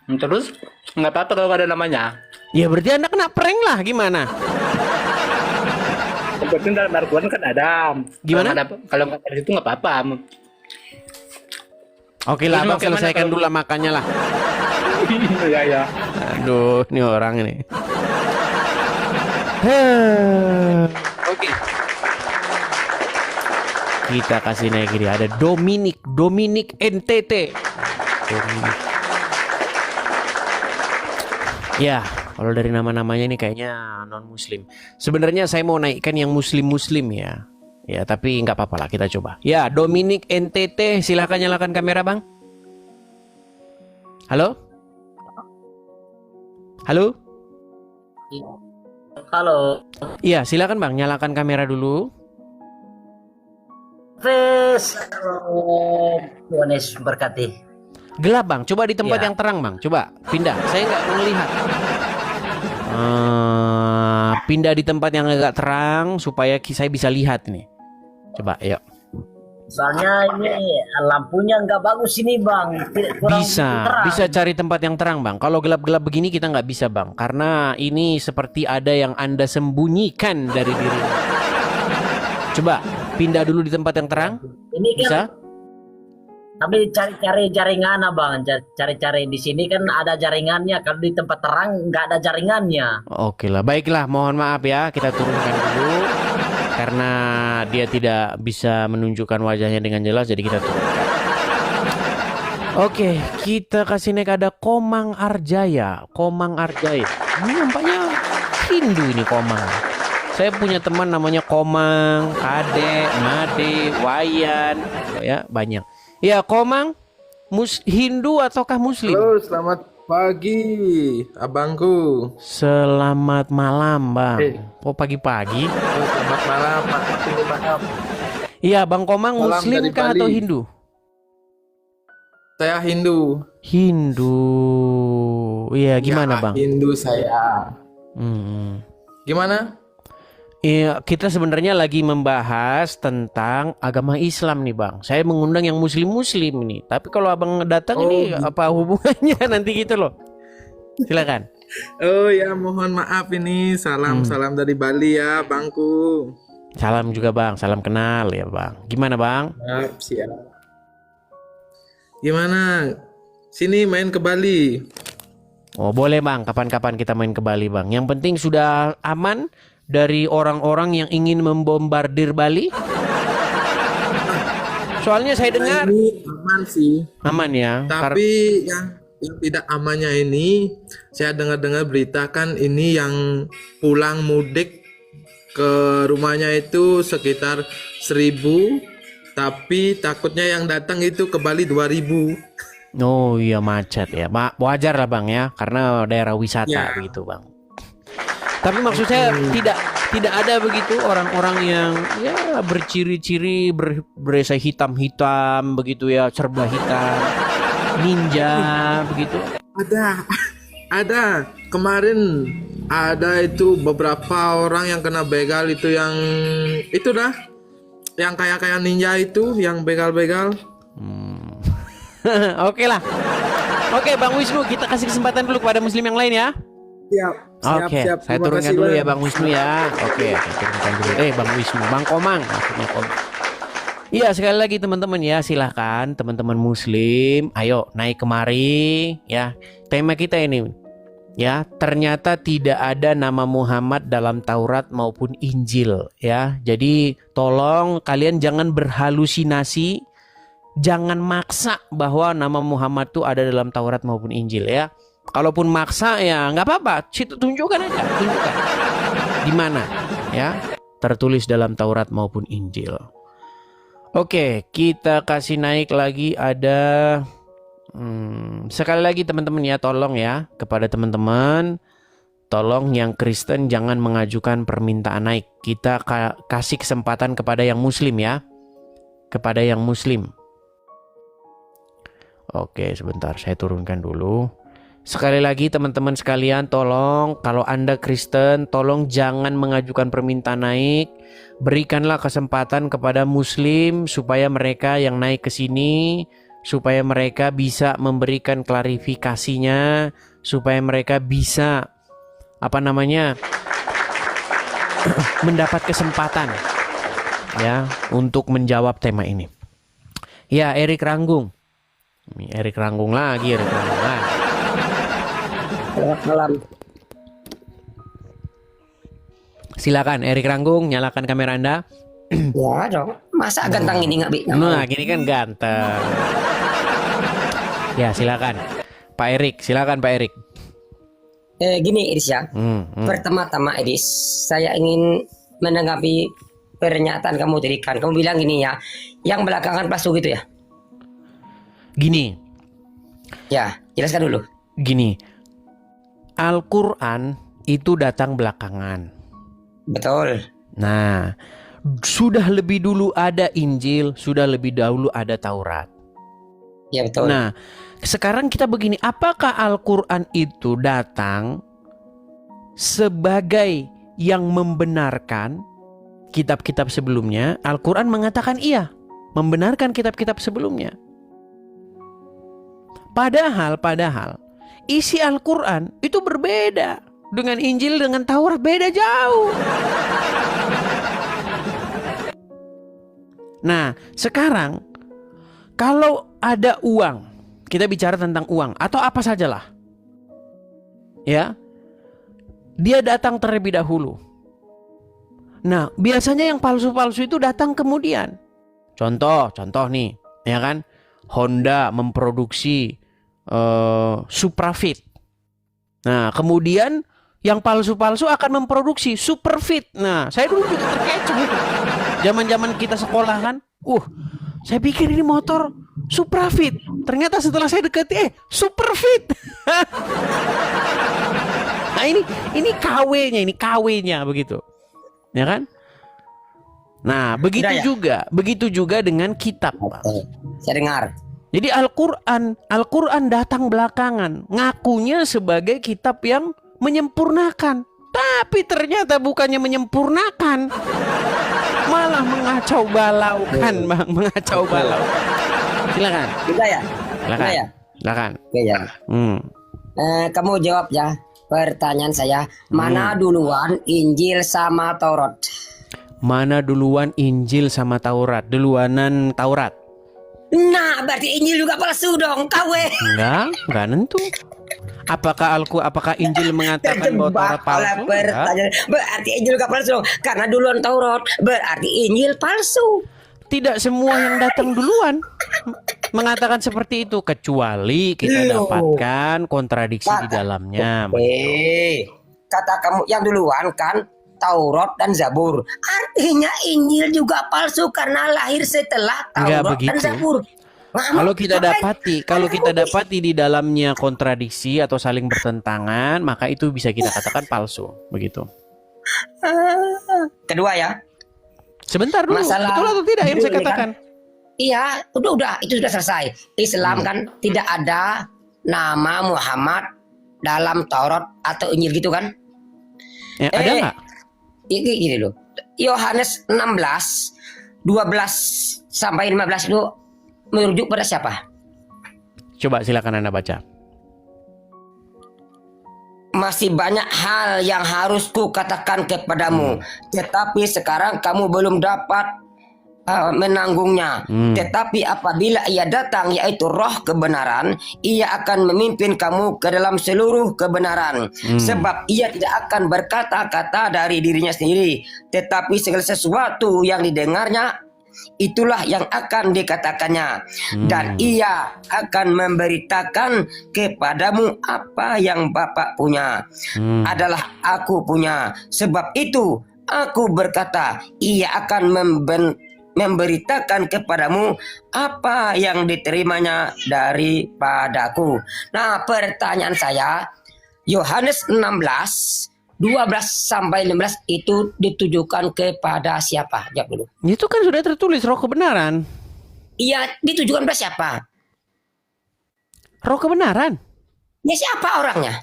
Terus nggak apa-apa kalau nggak ada namanya. Ya berarti Anda kena prank lah, gimana? Seperti dalam Al-Quran kan ada. Gimana? Kalau nggak ada itu nggak apa-apa. Oke lah, Terus Bang, bagaimana selesaikan kalau- dulu lah makannya lah. Ya. Aduh, ini orang ini. Oke. Kita kasih naik ini ada Dominic NTT. Dominic. Ya, Kalau dari nama-namanya ini kayaknya non-muslim. Sebenarnya saya mau naikkan yang muslim-muslim ya. Ya, tapi nggak apa-apa lah, kita coba. Ya, Dominic NTT, silahkan nyalakan kamera, Bang. Halo? Halo? Halo, Iya, silakan Bang, nyalakan kamera dulu. Fes. Tuhan Yesus berkati. Gelap Bang, coba di tempat Ya. yang terang Bang. Coba pindah, saya nggak melihat. Pindah di tempat yang agak terang supaya saya bisa lihat nih. Coba, yuk. Soalnya ini lampunya nggak bagus ini bang. Kurang Bisa, terang. bisa cari tempat yang terang Bang. Kalau gelap-gelap begini kita nggak bisa Bang, karena ini seperti ada yang Anda sembunyikan dari diri. Coba pindah dulu di tempat yang terang. Ini kan. Bisa? Tapi cari-cari jaringan bang. Cari-cari di sini kan ada jaringannya. Kalau di tempat terang nggak ada jaringannya. Oke lah, baiklah. Mohon maaf ya, kita turunkan dulu karena dia tidak bisa menunjukkan wajahnya dengan jelas, jadi kita turunkan. Oke, kita kasih naik ada Komang Arjaya. Komang Arjaya. Ini nampaknya Hindu ini Komang. Saya punya teman namanya Komang, Kade, Made, Wayan, ya banyak. Ya Komang, Hindu ataukah Muslim? Halo, selamat pagi, abangku. Selamat malam Bang. Oh pagi-pagi? Selamat malam, Pak. Maaf. Iya Bang Komang, Salam Muslim dari kah Bali. atau Hindu? Saya Hindu. Hindu. Iya gimana Ya, Bang? Hindu saya. Gimana? Iya, kita sebenarnya lagi membahas tentang agama Islam nih Bang. Saya mengundang yang Muslim-Muslim nih. Tapi kalau Abang datang ini apa hubungannya nanti gitu loh. Silakan. Oh ya, mohon maaf ini. Salam dari Bali ya, bangku. Salam juga Bang, salam kenal ya Bang. Gimana Bang? Siap, siap. Gimana? Sini main ke Bali. Oh boleh Bang, kapan-kapan kita main ke Bali Bang. Yang penting sudah aman dari orang-orang yang ingin membombardir Bali. Soalnya saya dengar Ini aman sih. aman ya. Tapi yang tidak amannya ini, saya dengar-dengar berita kan ini yang pulang mudik ke rumahnya itu sekitar 1.000, tapi takutnya yang datang itu ke Bali 2.000. Oh iya macet ya. Wajar lah Bang ya, karena daerah wisata Ya. begitu Bang. Tapi maksud saya tidak ada begitu orang-orang yang ya berciri-ciri beresai hitam-hitam begitu ya, serba hitam, ninja begitu. Ada. Kemarin ada itu beberapa orang yang kena begal itu yang itu dah. Yang kayak ninja itu, yang begal-begal. Oke lah. Oke Bang Wisnu, kita kasih kesempatan dulu kepada Muslim yang lain ya. Siap. Oke, saya Terima turunkan kasih, dulu Bang. ya Bang Wisnu ya. Oke, saya turunkan dulu. Bang Wisnu, Bang Komang, maksudnya Komang. Iya, sekali lagi teman-teman ya, silahkan teman-teman Muslim, ayo naik kemari ya. Tema kita ini ya, ternyata tidak ada nama Muhammad dalam Taurat maupun Injil ya. Jadi tolong kalian jangan berhalusinasi, jangan maksa bahwa nama Muhammad itu ada dalam Taurat maupun Injil ya. Kalaupun maksa ya nggak apa-apa, situ tunjukkan aja, tunjukkan di mana ya tertulis dalam Taurat maupun Injil. Oke, kita kasih naik lagi ada sekali lagi teman-teman ya, tolong ya kepada teman-teman, tolong yang Kristen jangan mengajukan permintaan naik. Kita kasih kesempatan kepada yang Muslim ya, kepada yang Muslim. Oke, sebentar saya turunkan dulu. Sekali lagi teman-teman sekalian, tolong kalau Anda Kristen, tolong jangan mengajukan permintaan naik. Berikanlah kesempatan kepada Muslim supaya mereka yang naik ke sini, supaya mereka bisa memberikan klarifikasinya, supaya mereka bisa mendapat kesempatan ya untuk menjawab tema ini. Ya, Erik Ranggung. Erik Ranggung lagi, Erik Ranggung lagi. Selamat malam. Silakan Erik Ranggung, nyalakan kamera Anda. Ya dong, masa ganteng ini nggak bi? Nah, gini kan ganteng. Ya, silakan. Pak Erik, silakan Pak Erik. Gini Edis ya. Pertama-tama Edis, saya ingin menanggapi pernyataan kamu tadi kan. Kamu bilang gini ya, yang belakangan palsu gitu ya. Gini, Ya, jelaskan dulu. gini. Al-Quran itu datang belakangan. Betul. Nah, sudah lebih dulu ada Injil, sudah lebih dahulu ada Taurat. Ya betul. Nah, sekarang kita begini, apakah Al-Quran itu datang sebagai yang membenarkan kitab-kitab sebelumnya? Al-Quran mengatakan iya, membenarkan kitab-kitab sebelumnya. Padahal isi Al-Quran itu berbeda. Dengan Injil, dengan Taurat beda jauh. Nah, sekarang kalau ada uang, kita bicara tentang uang atau apa sajalah, ya, dia datang terlebih dahulu. Nah, biasanya yang palsu-palsu itu datang kemudian. Contoh nih, ya kan, Honda memproduksi Suprafit. Nah, kemudian yang palsu-palsu akan memproduksi Superfit. Nah, saya dulu juga terkecoh. Zaman-zaman kita sekolah kan, saya pikir ini motor Suprafit. Ternyata setelah saya dekati, Superfit. Nah, ini KW-nya begitu. Ya kan? Nah, begitu juga dengan kitab, Pak. Saya dengar. Jadi Al-Quran datang belakangan, ngakunya sebagai kitab yang menyempurnakan, tapi ternyata bukannya menyempurnakan, malah mengacau balau kan, Bang, mengacau balau. Silakan. Silakan. Oke ya. Kamu jawab ya pertanyaan saya. Mana duluan Injil sama Taurat? Mana duluan Injil sama Taurat? Duluanan Taurat. Nah, berarti Injil juga palsu dong, KW. Enggak nentu. Apakah Injil mengatakan bahwa Taurat palsu? Berarti Injil juga palsu dong. Karena duluan Taurat, berarti Injil palsu. Tidak semua yang datang duluan mengatakan seperti itu, kecuali kita dapatkan kontradiksi di dalamnya. Kata kamu yang duluan kan Taurat dan Zabur. Artinya Injil juga palsu karena lahir setelah Taurat dan Zabur. Kalau kita dapati di dalamnya kontradiksi atau saling bertentangan, maka itu bisa kita katakan palsu, begitu. Kedua ya. Sebentar dulu, betul atau tidak yang saya katakan? Kan? Iya, udah itu sudah selesai. Islam kan tidak ada nama Muhammad dalam Taurat atau Injil gitu kan? Ya, ada nggak? Gini loh. Yohanes 16 12 sampai 15 itu merujuk pada siapa? Coba silakan Anda baca. Masih banyak hal yang harus ku katakan kepadamu, tetapi sekarang kamu belum dapat menanggungnya. Tetapi apabila ia datang, yaitu Roh kebenaran, ia akan memimpin kamu ke dalam seluruh kebenaran. Sebab ia tidak akan berkata-kata dari dirinya sendiri, tetapi segala sesuatu yang didengarnya, itulah yang akan dikatakannya. Dan ia akan memberitakan kepadamu apa yang Bapa punya, adalah aku punya. Sebab itu aku berkata, ia akan memberitakan kepadamu apa yang diterimanya daripadaku. Nah, pertanyaan saya, Yohanes 16 12 sampai 15 itu ditujukan kepada siapa? Jawab dulu. Itu kan sudah tertulis Roh kebenaran. Iya, ditujukan pada siapa? Roh kebenaran. Ya, siapa orangnya?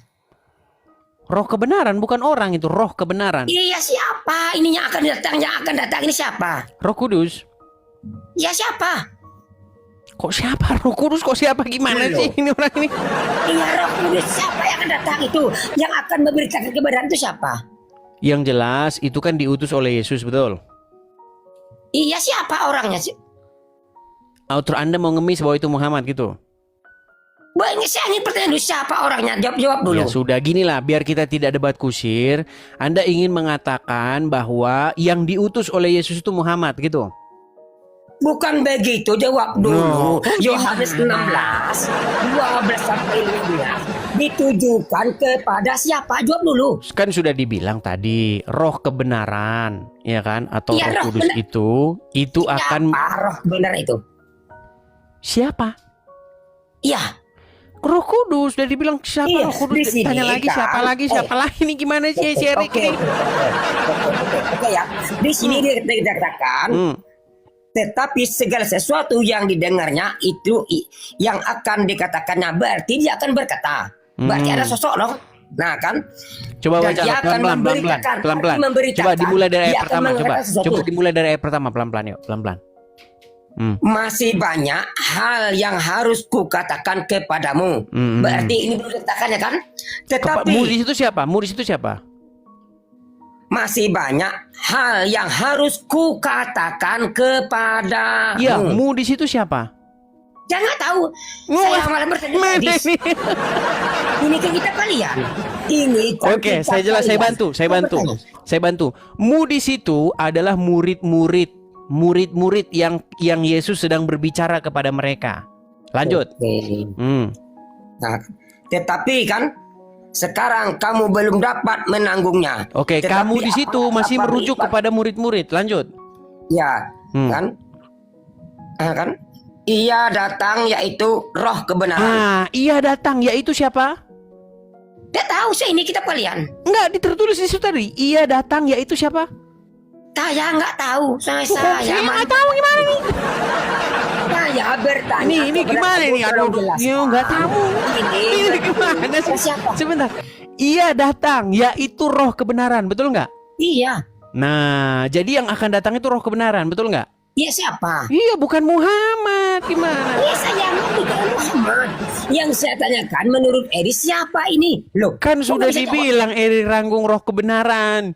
Roh kebenaran, bukan orang itu, Roh kebenaran. Iya, siapa? Ini yang akan datang ini siapa? Roh Kudus. Ya, siapa? Kok siapa? Roh Kudus kok siapa? Gimana sih ini orang ini? Iya, Roh Kudus. Siapa yang akan datang itu? Yang akan memberitakan kebenaran itu siapa? Yang jelas itu kan diutus oleh Yesus, betul? Iya, siapa orangnya sih? Autor Anda mau ngemis bahwa itu Muhammad gitu? Saya ingin pertanyaan dulu, siapa orangnya? Jawab dulu. Ya sudah, ginilah, biar kita tidak debat kusir. Anda ingin mengatakan bahwa yang diutus oleh Yesus itu Muhammad gitu? Bukan begitu, jawab dulu. Yohanes 16 12 sampai 15. ditujukan kepada siapa? Jawab dulu. Kan sudah dibilang tadi, roh kebenaran, ya kan? Atau Iya, roh roh kudus benar. itu akan Siapa roh benar itu? siapa? Iya. Roh Kudus, sudah dibilang siapa Iya, roh kudus. di sini Tanya lagi kan. siapa lagi, siapa lagi nih gimana sih si Erik Oke, ini? oke ya. Di sini dikatakan, tetapi segala sesuatu yang didengarnya itu yang akan dikatakannya berarti dia akan berkata. Berarti ada sosok loh. Nah kan? Coba Dan baca dia akan pelan-pelan, memberitakan. pelan-pelan. Arti memberitakan, Coba dimulai dari dia ayat akan pertama, coba. mengatakan sesuatu. Coba dimulai dari ayat pertama, pelan-pelan yuk, pelan-pelan. Masih banyak hal yang harus kukatakan kepadamu. Berarti ini belum dikatakannya kan? Tetapi Muris itu siapa? Muris itu siapa? masih banyak hal yang harus kukatakan kepadamu. Iya, Muris itu siapa? Jangan tahu. Saya malah bertanya hadis. Ini kan kita kalian. Ini kan Oke, kita saya jelas, saya kalian. bantu. Saya bantu. Mudis itu adalah murid-murid yang Yesus sedang berbicara kepada mereka. Lanjut. Oke. Nah, tetapi kan sekarang kamu belum dapat menanggungnya. Oke, Tetapi kamu di situ masih apa- merujuk kepada murid-murid. Lanjut. Ya, kan? Kan? Ia datang yaitu roh kebenaran. Ia datang, yaitu siapa? Tidak tahu saya ini kitab kalian. Enggak, tertulis di situ tadi. Ia datang, yaitu siapa? Saya nggak tahu. Saya nggak tahu gimana nih? Saya bertanya. Ini kepada gimana kamu, nih? Aduh, tolong jelaskan. nggak tahu. Ini gimana sih? Siapa? Sebentar. Ia datang, yaitu roh kebenaran, betul nggak? Iya. Nah, jadi yang akan datang itu roh kebenaran, betul nggak? Iya siapa? Iya, bukan Muhammad. Gimana? Iya saya bukan Muhammad. Yang saya tanyakan menurut Edi siapa ini? Loh, Kan kok sudah bisa tahu? dibilang Eri Ranggung roh kebenaran.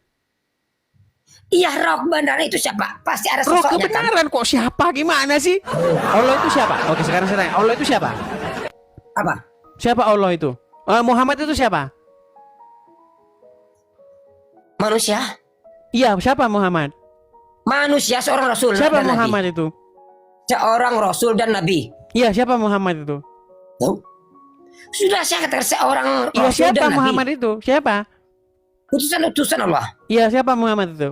Iya roh kebenaran itu siapa? Pasti ada Roh sosoknya kan? kebenaran kok siapa? Gimana sih? Allah itu siapa? Oke, sekarang saya tanya. Allah itu siapa? Apa? Siapa Allah itu? Muhammad itu siapa? Manusia? Iya, siapa Muhammad? Manusia seorang rasul Siapa dan Muhammad nabi. itu? Seorang rasul dan nabi. Iya, siapa Muhammad itu? Tahu? Sudah saya katakan seorang Iya, rasul siapa dan Muhammad nabi. itu? Siapa? Utusan Allah. Iya, siapa Muhammad itu?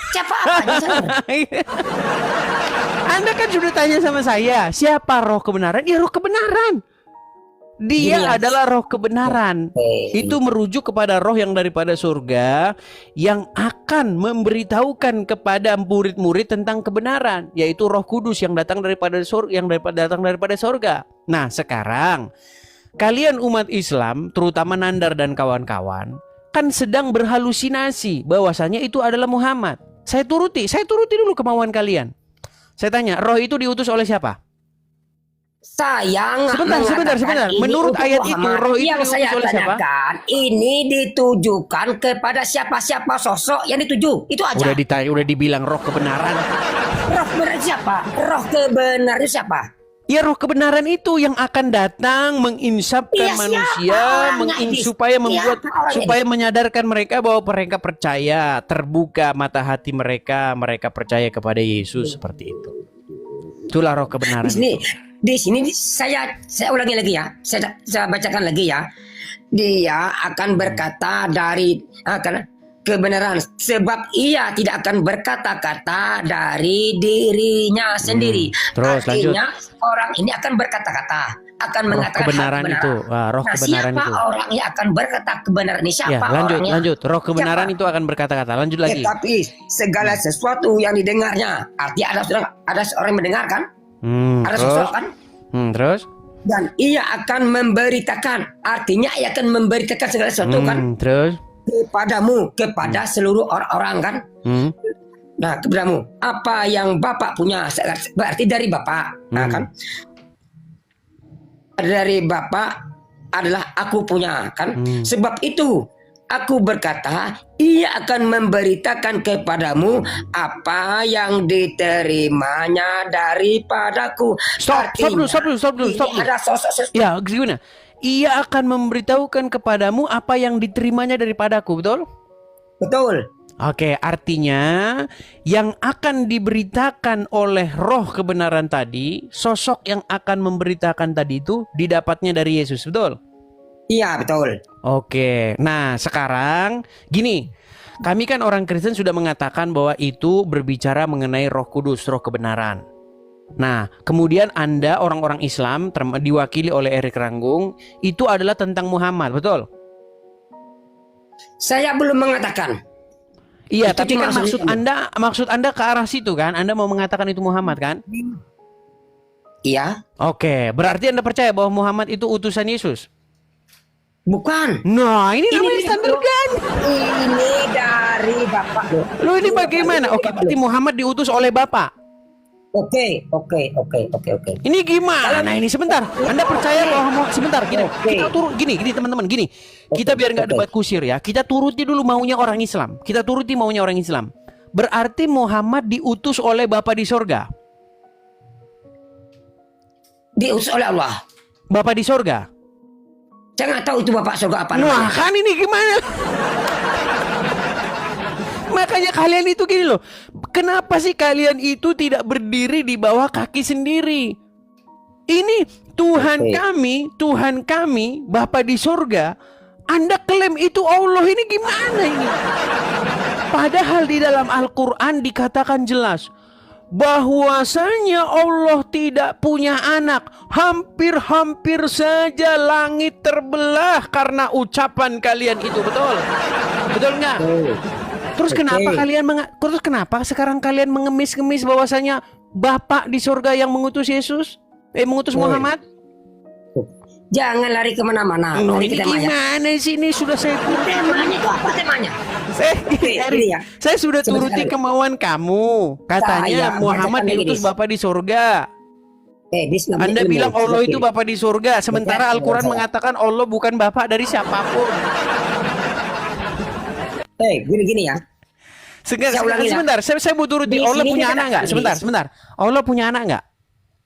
Siapa apanya? Saya? Anda kan sudah tanya sama saya, siapa roh kebenaran? Ya roh kebenaran. Dia Gini ya. adalah roh kebenaran. Itu merujuk kepada roh yang daripada surga yang akan memberitahukan kepada murid-murid tentang kebenaran, yaitu Roh Kudus yang datang daripada surga, Nah, sekarang kalian umat Islam, terutama Nandar dan kawan-kawan, kan sedang berhalusinasi bahwasanya itu adalah Muhammad. Saya turuti dulu kemauan kalian. Saya tanya, roh itu diutus oleh siapa? Saya nggak Sebentar. mengatakan ini Menurut untuk ayat itu, Muhammad. roh itu yang diutus saya oleh siapa? tanyakan ini ditujukan kepada siapa sosok yang dituju. Itu aja. Udah dibilang roh kebenaran. Roh kebenaran siapa? Roh kebenaran itu siapa? Ya roh kebenaran itu yang akan datang menginsapkan Iya, siapa manusia, orangnya ini? supaya menyadarkan mereka bahwa mereka percaya, terbuka mata hati mereka percaya kepada Yesus seperti itu. Itulah roh kebenaran. Di sini saya ulangi lagi ya. Saya bacakan lagi ya. Dia akan berkata dari kebenaran sebab ia tidak akan berkata-kata dari dirinya sendiri. Terus artinya orang ini akan berkata-kata, akan roh mengatakan kebenaran hal itu. Wah, roh kebenaran siapa itu. orang yang akan berkata kebenaran ini? Siapa Ya, orangnya? lanjut. Roh kebenaran Siapa? itu akan berkata-kata. Lanjut lagi. Tetapi segala sesuatu yang didengarnya, artinya ada seorang yang mendengarkan, ada Terus? sosok kan? Terus? Dan ia akan memberitakan, artinya ia akan memberitakan segala sesuatu kan Terus? kepadamu, kepada seluruh orang-orang kan. Nah, kepadamu apa yang Bapak punya, berarti dari Bapak. Nah kan, dari Bapak adalah aku punya kan. Sebab itu aku berkata, ia akan memberitakan kepadamu apa yang diterimanya daripadaku. Stop dulu. Ada sosok. Ya, gimana? Ia akan memberitahukan kepadamu apa yang diterimanya daripadaku, betul? Betul. Oke, artinya yang akan diberitakan oleh roh kebenaran tadi, sosok yang akan memberitakan tadi itu didapatnya dari Yesus, betul? Iya, betul. Oke, nah sekarang gini, kami kan orang Kristen sudah mengatakan bahwa itu berbicara mengenai Roh Kudus, Roh kebenaran. Nah, kemudian Anda orang-orang Islam diwakili oleh Erik Ranggung, itu adalah tentang Muhammad, betul? Saya belum mengatakan. Iya, Itu tapi cuma kan maksudnya. maksud Anda ke arah situ kan? Anda mau mengatakan itu Muhammad kan? Iya, Oke, berarti Anda percaya bahwa Muhammad itu utusan Yesus? bukan. Nah, ini namanya Ini standar kan? Ini dari Bapak loh. Lo ini bagaimana? Oke, berarti Muhammad diutus oleh Bapak. Oke. Ini gimana? Nah, ini sebentar. Anda percaya bahwa sebentar gini. Kita turun gini teman-teman gini. Kita biar nggak debat kusir ya. Kita turuti dulu maunya orang Islam. Kita turuti maunya orang Islam. Berarti Muhammad diutus oleh Bapa di sorga. Diutus oleh Allah. Bapa di sorga. Saya nggak tahu itu Bapak surga apa Wah, namanya. kan ini gimana? Makanya kalian itu gini loh. Kenapa sih kalian itu tidak berdiri di bawah kaki sendiri? Ini Tuhan kami, Bapa di sorga. Anda klaim itu Allah, ini gimana ini? Padahal di dalam Al-Quran dikatakan jelas bahwasanya Allah tidak punya anak. Hampir-hampir saja langit terbelah karena ucapan kalian itu, betul? Betul nggak? Terus kenapa sekarang kalian mengemis-ngemis bahwasanya Bapak di surga yang mengutus Yesus? Mengutus Muhammad? Jangan lari kemana-mana. Loh, Lari ini ke temanya. gimana sih ini sudah saya turuti. Temanya itu apa temanya? Saya sudah turuti kemauan kamu. Katanya Muhammad diutus Bapa di surga. Anda bilang Allah itu Bapa di surga, sementara Al-Quran mengatakan Allah bukan Bapa dari siapapun. Gini ya. Sebentar, saya mau turuti. Allah punya anak nggak? Sebentar. Allah punya anak nggak?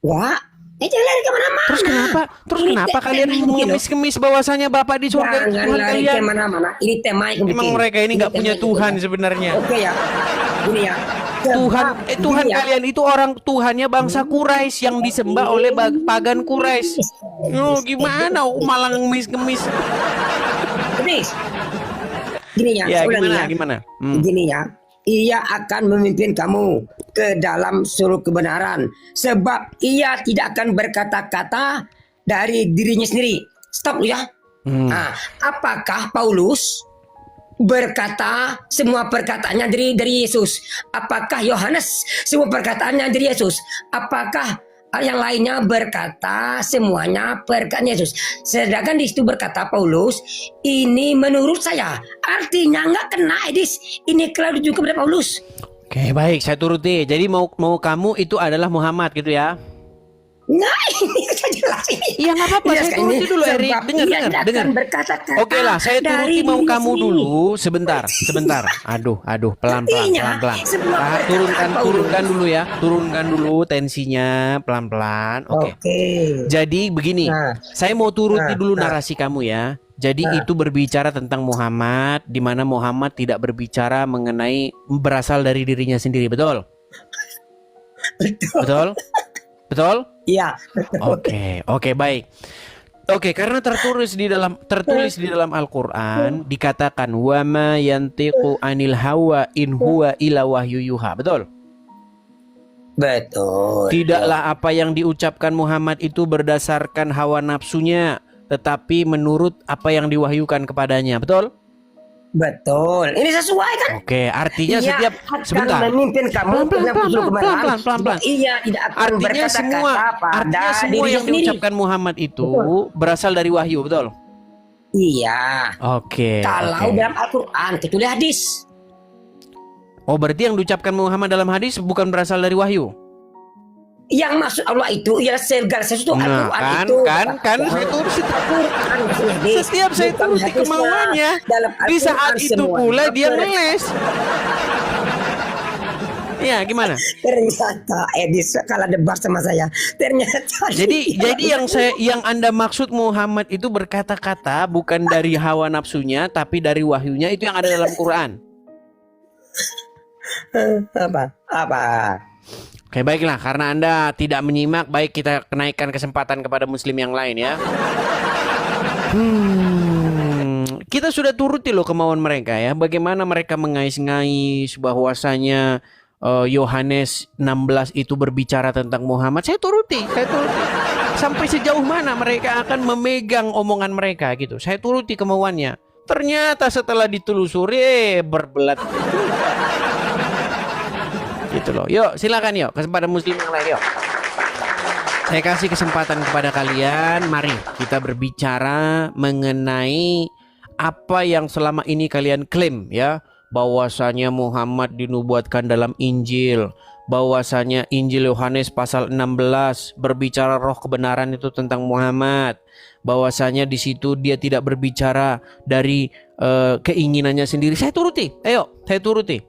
Enggak. Jangan lari kemana-mana. Terus kenapa kalian mengemis-kemis bahwasanya Bapak di surga itu Jangan Tuhan lari kalian? kemana-mana. Ini tema yang Emang mereka ini nggak punya Tuhan sebenarnya. Oke ya. Gini ya. Tuhan kalian itu orang Tuhannya bangsa Quraisy yang disembah oleh pagan Quraisy. Oh, gimana? Malah ngemis-ngemis. Gini ya. Ya, gimana? Gini ya. Ia akan memimpin kamu ke dalam seluruh kebenaran, sebab ia tidak akan berkata-kata dari dirinya sendiri. Stop ya. Nah, apakah Paulus berkata semua perkataannya dari Yesus? Apakah Yohanes semua perkataannya dari Yesus? Apakah yang lainnya berkata semuanya perkataan Yesus? Sedangkan di situ berkata Paulus, ini menurut saya, artinya nggak kena Edis. Ini kalau juga kepada Paulus. Oke, baik, saya turuti. Jadi mau kamu itu adalah Muhammad gitu ya? Nah, ini jelas ini. Iya, nggak apa-apa. Saya turuti dulu, Erik. Dengar. Oke lah, saya turuti mau kamu dulu. Sebentar. Aduh, pelan-pelan. Turunkan dulu ya. Turunkan dulu tensinya, pelan-pelan. Oke. Jadi begini, saya mau turuti dulu narasi kamu ya. Jadi itu berbicara tentang Muhammad, di mana Muhammad tidak berbicara mengenai berasal dari dirinya sendiri, betul? Betul? Iya. Oke, baik. Oke, karena tertulis di dalam Al-Qur'an dikatakan wa ma yantiqu anil hawa in huwa illa wahyu yuha. Betul? Betul. Tidaklah apa yang diucapkan Muhammad itu berdasarkan hawa nafsunya, tetapi menurut apa yang diwahyukan kepadanya. Betul? Betul. Ini sesuai kan? Oke, artinya setiap sebentar. Memimpin kamu Pelan-pelan. Iya, tidak akan Artinya semua yang diucapkan Muhammad itu berasal dari wahyu, betul? Iya. Oke. Kalau dalam Al-Quran kecuali hadis. Oh, berarti yang diucapkan Muhammad dalam hadis bukan berasal dari wahyu? Yang maksud Allah itu ialah segala sesuatu. Nah, kan saya turuti. Setiap saya turuti kemauannya, di saat itu pula dia ngeles. Ya, gimana? Ternyata Edis kalah debat sama saya. Ternyata. Jadi yang Anda maksud Muhammad itu berkata-kata bukan dari hawa nafsunya, tapi dari wahyunya, itu yang ada dalam Quran. Apa? Oke, baiklah, karena Anda tidak menyimak, baik kita kenaikkan kesempatan kepada muslim yang lain ya. Kita sudah turuti loh kemauan mereka ya. Bagaimana mereka mengais-ngais bahwasanya Yohanes 16 itu berbicara tentang Muhammad. Saya turuti. Sampai sejauh mana mereka akan memegang omongan mereka gitu. Saya turuti kemauannya. Ternyata setelah ditelusuri berbelat. Gitu loh. Yuk, silakan yuk. Kesempatan muslim yang lain yuk. Saya kasih kesempatan kepada kalian. Mari kita berbicara mengenai apa yang selama ini kalian klaim ya, bahwasanya Muhammad dinubuatkan dalam Injil, bahwasanya Injil Yohanes pasal 16 berbicara roh kebenaran itu tentang Muhammad, bahwasanya di situ dia tidak berbicara dari keinginannya sendiri. Saya turuti. Ayo, saya turuti.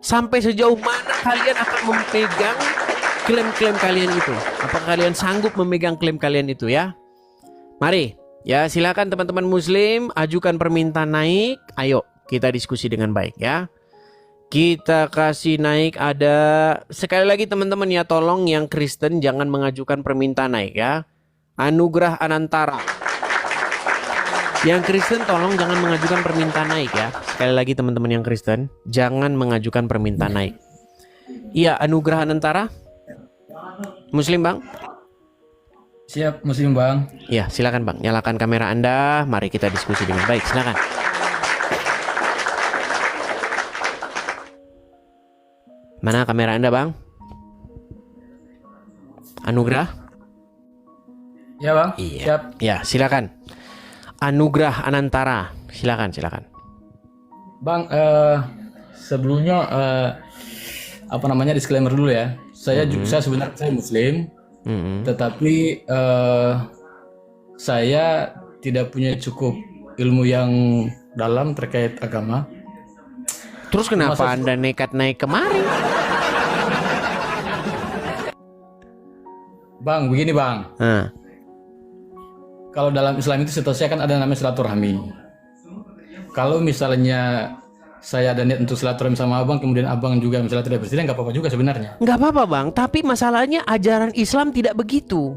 Sampai sejauh mana kalian akan memegang klaim-klaim kalian itu? Apakah kalian sanggup memegang klaim kalian itu ya? Mari. Ya, silakan teman-teman muslim ajukan permintaan naik. Ayo kita diskusi dengan baik ya. Kita kasih naik ada sekali lagi teman-teman ya, tolong yang Kristen jangan mengajukan permintaan naik ya. Anugrah Anantara. Yang Kristen tolong jangan mengajukan permintaan naik ya. Sekali lagi teman-teman yang Kristen jangan mengajukan permintaan naik. Iya, Anugrah Anantara. Muslim Bang? Siap, Muslim Bang. Ya, silakan Bang. Nyalakan kamera Anda. Mari kita diskusi dengan baik. Silakan. Mana kamera Anda, Bang? Anugrah? Ya, Bang. Iya. Siap. Ya, silakan. Anugrah Anantara. Silakan. Bang, sebelumnya apa namanya disclaimer dulu ya. Saya sebenarnya saya Muslim. Tetapi saya tidak punya cukup ilmu yang dalam terkait agama. Terus kenapa Anda nekat naik kemari? Bang, begini Bang. Kalau dalam Islam itu setahu saya kan ada namanya silaturahmi. Kalau misalnya saya ada niat untuk silaturahmi sama abang, kemudian abang juga misalnya tidak bersedia, nggak apa-apa juga sebenarnya. Nggak apa-apa Bang, tapi masalahnya ajaran Islam tidak begitu.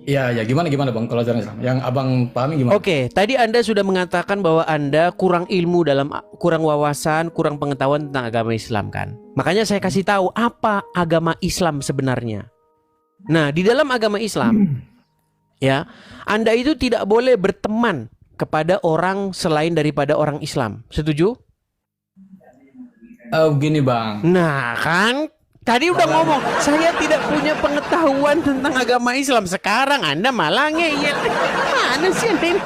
Ya gimana Bang kalau ajaran Islam? Yang abang pahami gimana? Oke, tadi Anda sudah mengatakan bahwa Anda kurang ilmu kurang wawasan, kurang pengetahuan tentang agama Islam kan. Makanya saya kasih tahu apa agama Islam sebenarnya. Nah, di dalam agama Islam, ya, Anda itu tidak boleh berteman kepada orang selain daripada orang Islam. Setuju? Begini Bang. Nah kan, tadi udah ngomong, saya tidak punya pengetahuan tentang agama Islam. Sekarang Anda malah ngeyel. Mana sih Anda ini?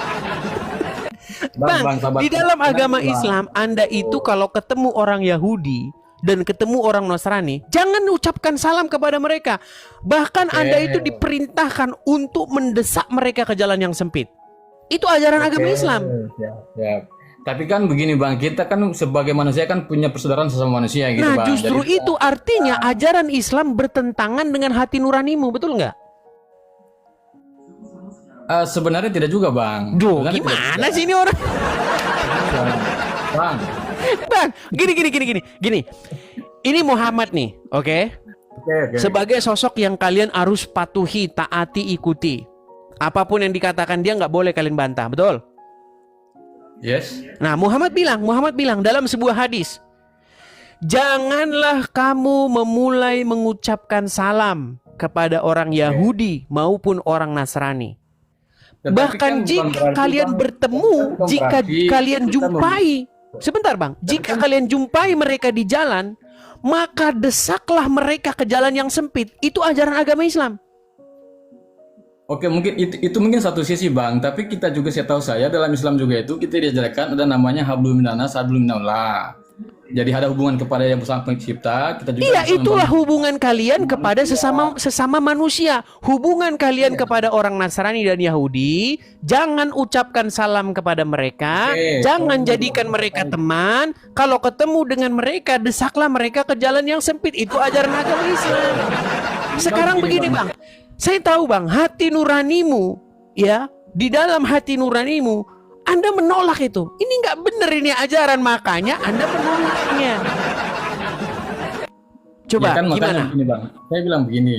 Bang, di dalam agama Islam, Anda itu kalau ketemu orang Yahudi dan ketemu orang Nasrani, jangan ucapkan salam kepada mereka. Bahkan Anda itu diperintahkan untuk mendesak mereka ke jalan yang sempit. Itu ajaran agama Islam. Ya. Tapi kan begini Bang, kita kan sebagai manusia kan punya persaudaraan sesama manusia gitu Bang. Bang. Justru itu artinya ajaran Islam bertentangan dengan hati nuranimu, betul nggak? Sebenarnya tidak juga Bang. Duh, gimana sih ini orang? Bang. Bang, gini. Ini Muhammad nih, oke? Sebagai sosok yang kalian harus patuhi, taati, ikuti. Apapun yang dikatakan dia nggak boleh kalian bantah, betul? Yes. Nah, Muhammad bilang dalam sebuah hadis, janganlah kamu memulai mengucapkan salam kepada orang Yahudi maupun orang Nasrani. Bahkan jika kalian bertemu, jika kalian jumpai, sebentar Bang, jika kalian jumpai mereka di jalan, maka desaklah mereka ke jalan yang sempit. Itu ajaran agama Islam. Oke, mungkin itu mungkin satu sisi Bang, tapi kita juga saya tahu saya dalam Islam juga itu kita diajarkan ada namanya hablum minanas, hablum minallah. Jadi ada hubungan kepada yang bersama pencipta, kita juga. Iya, itulah hubungan kalian kepada sesama manusia. Hubungan kalian kepada orang Nasrani dan Yahudi, jangan ucapkan salam kepada mereka, jangan jadikan mereka teman. Kalau ketemu dengan mereka, desaklah mereka ke jalan yang sempit. Itu ajaran agama Islam. Sekarang begini Bang, saya tahu Bang, hati nuranimu, ya, di dalam hati nuranimu Anda menolak itu. Ini nggak benar ini ajaran, makanya Anda menolaknya. Coba ya kan, gimana? Begini, Bang. Saya bilang begini.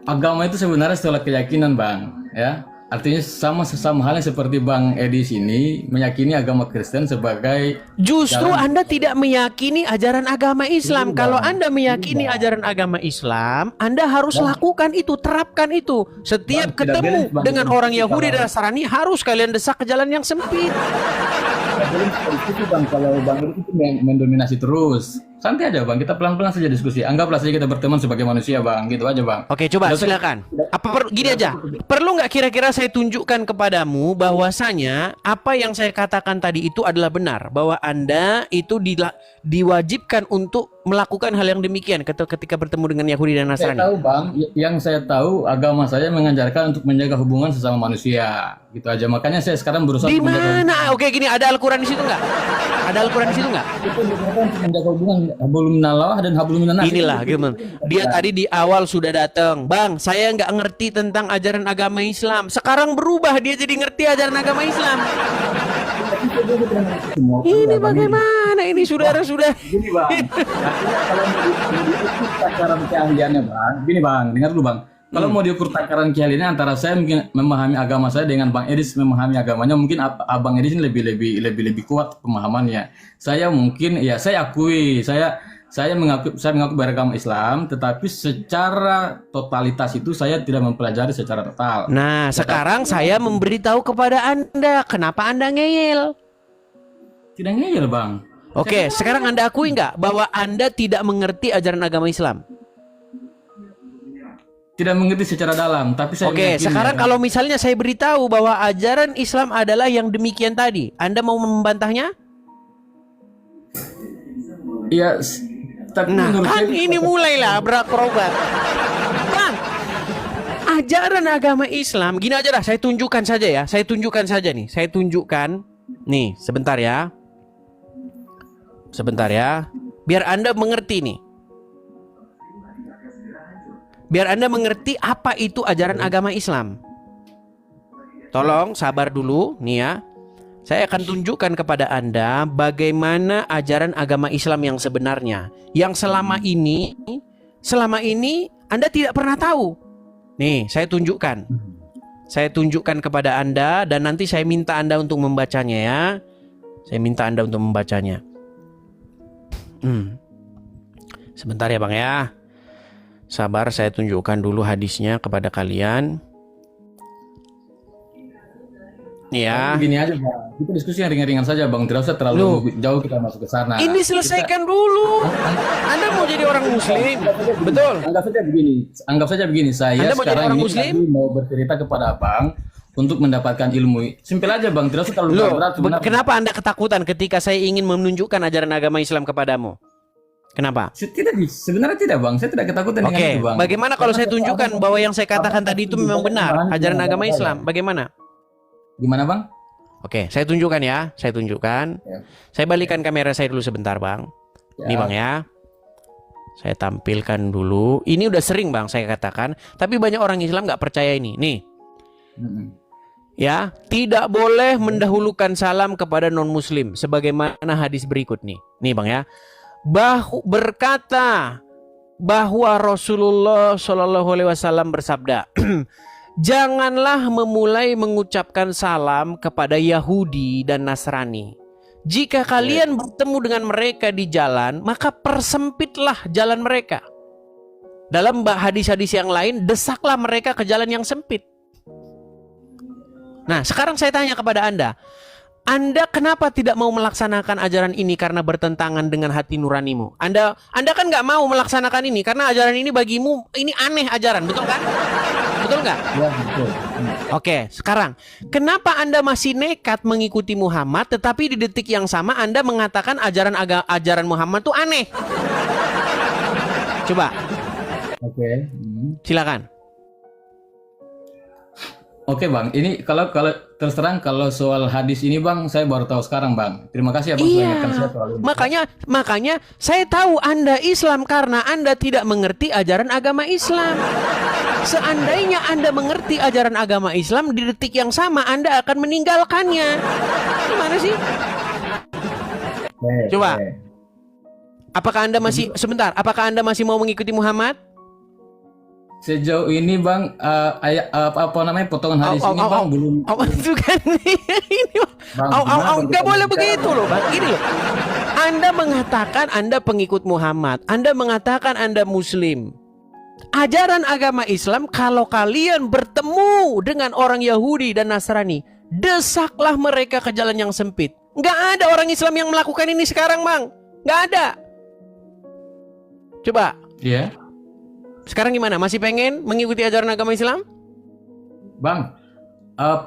agama itu sebenarnya setelah keyakinan, Bang, ya. Artinya sama halnya seperti Bang Edi sini meyakini agama Kristen sebagai Justru jalan- Anda tidak meyakini ajaran agama Islam. Ini, Kalau Bang. Anda meyakini Ini, Bang. ajaran agama Islam, Anda harus lakukan itu, terapkan itu. Setiap Bang, tidak ketemu beres, Bang. dengan orang Kalau- Yahudi dan Nasrani harus kalian desak ke jalan yang sempit. Belum diskusi, Bang, kalau Bang Edi itu mendominasi terus. Santai aja, Bang, kita pelan-pelan saja diskusi. Anggaplah saja kita berteman sebagai manusia, Bang, gitu aja, Bang. Oke, coba Tidak usah- silakan. Gini aja. Perlu nggak kira-kira saya tunjukkan kepadamu bahwasanya apa yang saya katakan tadi itu adalah benar, bahwa Anda itu diwajibkan untuk melakukan hal yang demikian ketika bertemu dengan Yahudi dan Saya Nasrani. tahu, Bang, yang saya tahu agama saya mengajarkan untuk menjaga hubungan sesama manusia. Gitu aja. Makanya saya sekarang berusaha Di untuk menjaga mana? Oke, gini, ada Al-Quran di situ nggak? Ada Al-Quran di situ nggak? itu diajarkan untuk menjaga hubungan hablum minallah dan hablum minannas. Inilah, gimana? Dia tadi di awal sudah datang, Bang. Saya nggak ngerti tentang ajaran agama Islam. Sekarang berubah, dia jadi ngerti ajaran agama Islam. Ini bagaimana? Ini saudara-saudara. Gini, Bang. Artinya kalau mau diukur takaran keahliannya, Bang. Gini, Bang, dengar dulu, Bang. Kalau mau diukur takaran keahliannya antara saya mungkin memahami agama saya dengan Bang Edis memahami agamanya, mungkin Abang Edis ini lebih kuat pemahamannya. Saya mungkin ya saya akui saya mengaku beragama Islam, tetapi secara totalitas itu saya tidak mempelajari secara total. Nah, sekarang saya memberitahu kepada Anda, kenapa Anda ngeyel? Tidak ngeyel, Bang. Oke, sekarang Anda akui nggak bahwa Anda tidak mengerti ajaran agama Islam? Tidak mengerti secara dalam, tapi saya Oke, meyakini, sekarang ya. kalau misalnya saya beritahu bahwa ajaran Islam adalah yang demikian tadi, Anda mau membantahnya? Iya, tapi Nah, menurut kan saya ini mulailah berakrobat. Bang, ajaran agama Islam, gini aja dah, saya tunjukkan saja ya. Saya tunjukkan saja nih. Saya tunjukkan. Nih, sebentar ya. Sebentar ya. Biar Anda mengerti nih. Biar Anda mengerti apa itu ajaran agama Islam. Tolong sabar dulu nih ya. Saya akan tunjukkan kepada Anda bagaimana ajaran agama Islam yang sebenarnya. Yang selama ini Anda tidak pernah tahu. Nih, saya tunjukkan. Saya tunjukkan kepada Anda dan nanti saya minta Anda untuk membacanya ya. Saya minta Anda untuk membacanya. Sebentar ya, Bang ya. Sabar, saya tunjukkan dulu hadisnya kepada kalian. Ya. Begini aja, Bang. Kita diskusi yang ringan-ringan saja, Bang. Tidak usah terlalu jauh kita masuk ke sana. Ini selesaikan dulu. Anda mau jadi orang Muslim, betul? Anggap saja begini. Saya Anda mau jadi sekarang orang ini Muslim? lagi mau bercerita kepada Abang untuk mendapatkan ilmu. Simpel aja, Bang. Tidak usah terlalu Loh, berat. Sebenarnya. kenapa Anda ketakutan ketika saya ingin menunjukkan ajaran agama Islam kepadamu? Kenapa? Sebenarnya tidak, Bang. Saya tidak ketakutan dengan Oke, itu, Bang. bagaimana kalau saya tunjukkan bahwa yang saya katakan tadi itu memang benar ajaran agama Islam? Bagaimana? Gimana, Bang? Oke, saya tunjukkan ya. Saya tunjukkan. Ya. Saya balikan kamera saya dulu sebentar, Bang. Ya. Ini, Bang ya. Saya tampilkan dulu. Ini udah sering, Bang, saya katakan. Tapi banyak orang Islam nggak percaya ini. Nih. Ya, tidak boleh mendahulukan salam kepada non-muslim sebagaimana hadis berikut nih. Nih, Bang ya. Berkata bahwa Rasulullah Shallallahu alaihi wasallam bersabda, janganlah memulai mengucapkan salam kepada Yahudi dan Nasrani. Jika kalian bertemu dengan mereka di jalan, maka persempitlah jalan mereka. Dalam hadis-hadis yang lain, desaklah mereka ke jalan yang sempit. Nah, sekarang saya tanya kepada Anda kenapa tidak mau melaksanakan ajaran ini karena bertentangan dengan hati nuranimu? Anda kan nggak mau melaksanakan ini karena ajaran ini bagimu ini aneh ajaran, betul kan? Betul nggak? Ya, betul. Oke, sekarang kenapa Anda masih nekat mengikuti Muhammad, tetapi di detik yang sama Anda mengatakan ajaran Muhammad itu aneh? Coba. Oke. Silakan. Oke, Bang, ini kalau terus terang kalau soal hadis ini, Bang, saya baru tahu sekarang, Bang. Terima kasih, Abang, sudah ingatkan saya soal ini. Makanya saya tahu Anda Islam karena Anda tidak mengerti ajaran agama Islam. Seandainya Anda mengerti ajaran agama Islam, di detik yang sama Anda akan meninggalkannya. Gimana sih? Coba. Apakah Anda masih mau mengikuti Muhammad? Sejauh ini Bang, apa namanya potongan hadis ini Bang belum. Itu kan ini. Nggak boleh begitu loh Bang. Ini loh. Anda mengatakan Anda pengikut Muhammad, Anda mengatakan Anda Muslim. Ajaran agama Islam, kalau kalian bertemu dengan orang Yahudi dan Nasrani, desaklah mereka ke jalan yang sempit. Nggak ada orang Islam yang melakukan ini sekarang, Bang. Nggak ada. Coba. Iya. Sekarang gimana? Masih pengen mengikuti ajaran agama Islam? Bang,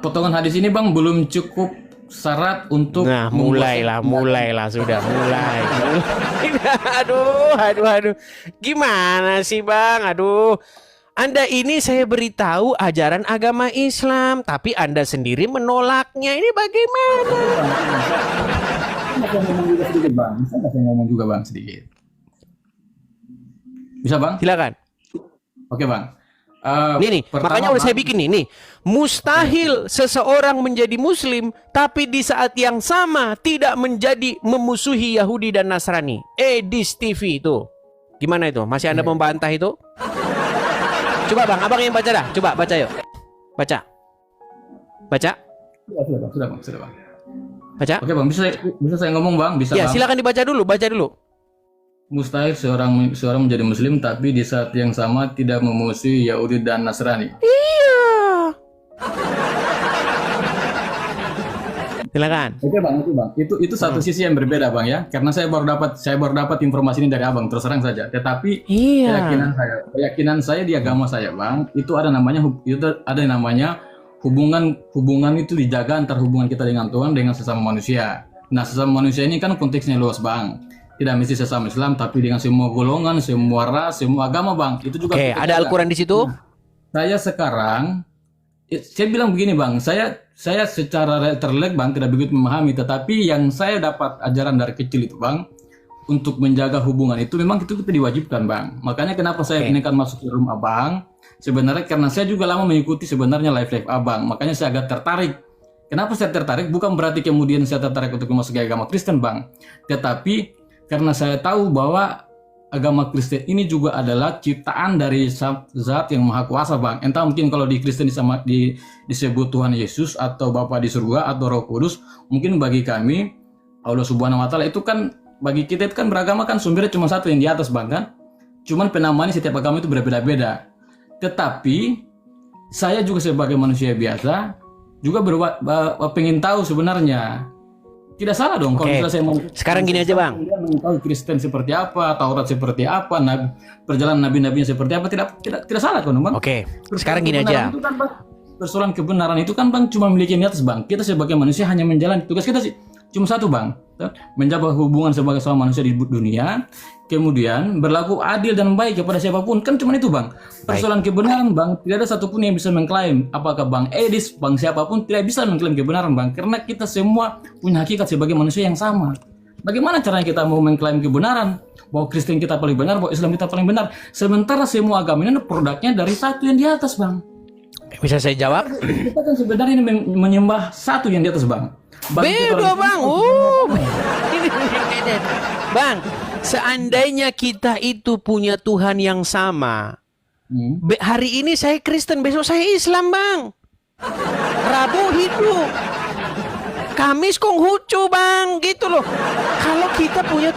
potongan hadis ini Bang belum cukup syarat untuk. Nah, mulailah sudah mulai. Aduh. Gimana sih Bang? Aduh. Anda ini saya beritahu ajaran agama Islam, tapi Anda sendiri menolaknya. Ini bagaimana? Saya ngomong juga Bang sedikit. Bisa Bang? Silakan. Oke Bang. Nih, makanya udah saya bikin nih. Mustahil seseorang menjadi Muslim, tapi di saat yang sama tidak menjadi memusuhi Yahudi dan Nasrani. Edis TV itu. Gimana itu? Masih Anda membantah itu? Coba Bang, abang yang baca dah. Coba baca yuk. Baca. Sudah Bang. Baca. Oke Bang, bisa saya ngomong Bang? Bisa ya, Bang? silakan baca dulu. Mustahil seorang menjadi Muslim tapi di saat yang sama tidak memusuhi Yahudi dan Nasrani. Iya. Silakan. Oke Bang. Itu satu sisi yang berbeda Bang ya. Karena saya baru dapat informasi ini dari Abang, terus terang saja. Tetapi keyakinan saya di agama saya Bang, itu ada namanya hubungan itu dijaga antar hubungan kita dengan Tuhan dengan sesama manusia. Nah, sesama manusia ini kan konteksnya luas Bang. Tidak mesti sesama Islam, tapi dengan semua golongan, semua ras, semua agama Bang. Itu juga. Oke, ada Al-Quran di situ. Saya sekarang, saya bilang begini Bang, saya secara terlek Bang tidak begitu memahami, tetapi yang saya dapat ajaran dari kecil itu Bang, untuk menjaga hubungan itu memang itu kita diwajibkan Bang. Makanya kenapa saya ingin masuk ke rumah Abang, sebenarnya karena saya juga lama mengikuti sebenarnya live Abang, makanya saya agak tertarik. Kenapa saya tertarik? Bukan berarti kemudian saya tertarik untuk masuk ke agama Kristen Bang, tetapi karena saya tahu bahwa agama Kristen ini juga adalah ciptaan dari Zat yang Maha Kuasa Bang. Entah mungkin kalau di Kristen disebut Tuhan Yesus atau Bapa di surga atau Roh Kudus, mungkin bagi kami Allah Subhanahu wa taala itu kan bagi kita itu kan beragama kan sumbernya cuma satu yang di atas Bang kan. Cuman penamaannya setiap agama itu berbeda-beda. Tetapi saya juga sebagai manusia biasa juga pengen tahu sebenarnya. Tidak salah dong kalau misalnya saya mau. Sekarang gini aja Bang. Mengetahui Kristen seperti apa, Taurat seperti apa, perjalanan nabi-nabinya seperti apa, tidak salah kan Bang. Oke. Sekarang gini aja. Persoalan kebenaran itu kan Bang cuma milik yang di atas Bang. Kita sebagai manusia hanya menjalani tugas kita sih cuma satu Bang, menjaga hubungan sebagai sama manusia di dunia, kemudian berlaku adil dan baik kepada siapapun, kan cuma itu Bang. Persoalan kebenaran Bang, tidak ada satupun yang bisa mengklaim, apakah Bang Edis, Bang siapapun tidak bisa mengklaim kebenaran Bang, karena kita semua punya hakikat sebagai manusia yang sama. Bagaimana caranya kita mau mengklaim kebenaran bahwa Kristen kita paling benar, bahwa Islam kita paling benar, sementara semua agama ini produknya dari satu yang di atas Bang. Bisa saya jawab? Kita kan sebenarnya menyembah satu yang di atas Bang. Beda Bang. Bang, seandainya kita itu punya Tuhan yang sama, hari ini saya Kristen, besok saya Islam Bang. Rabu Hindu, Kamis Konghucu Bang, gitu loh. Kalau kita punya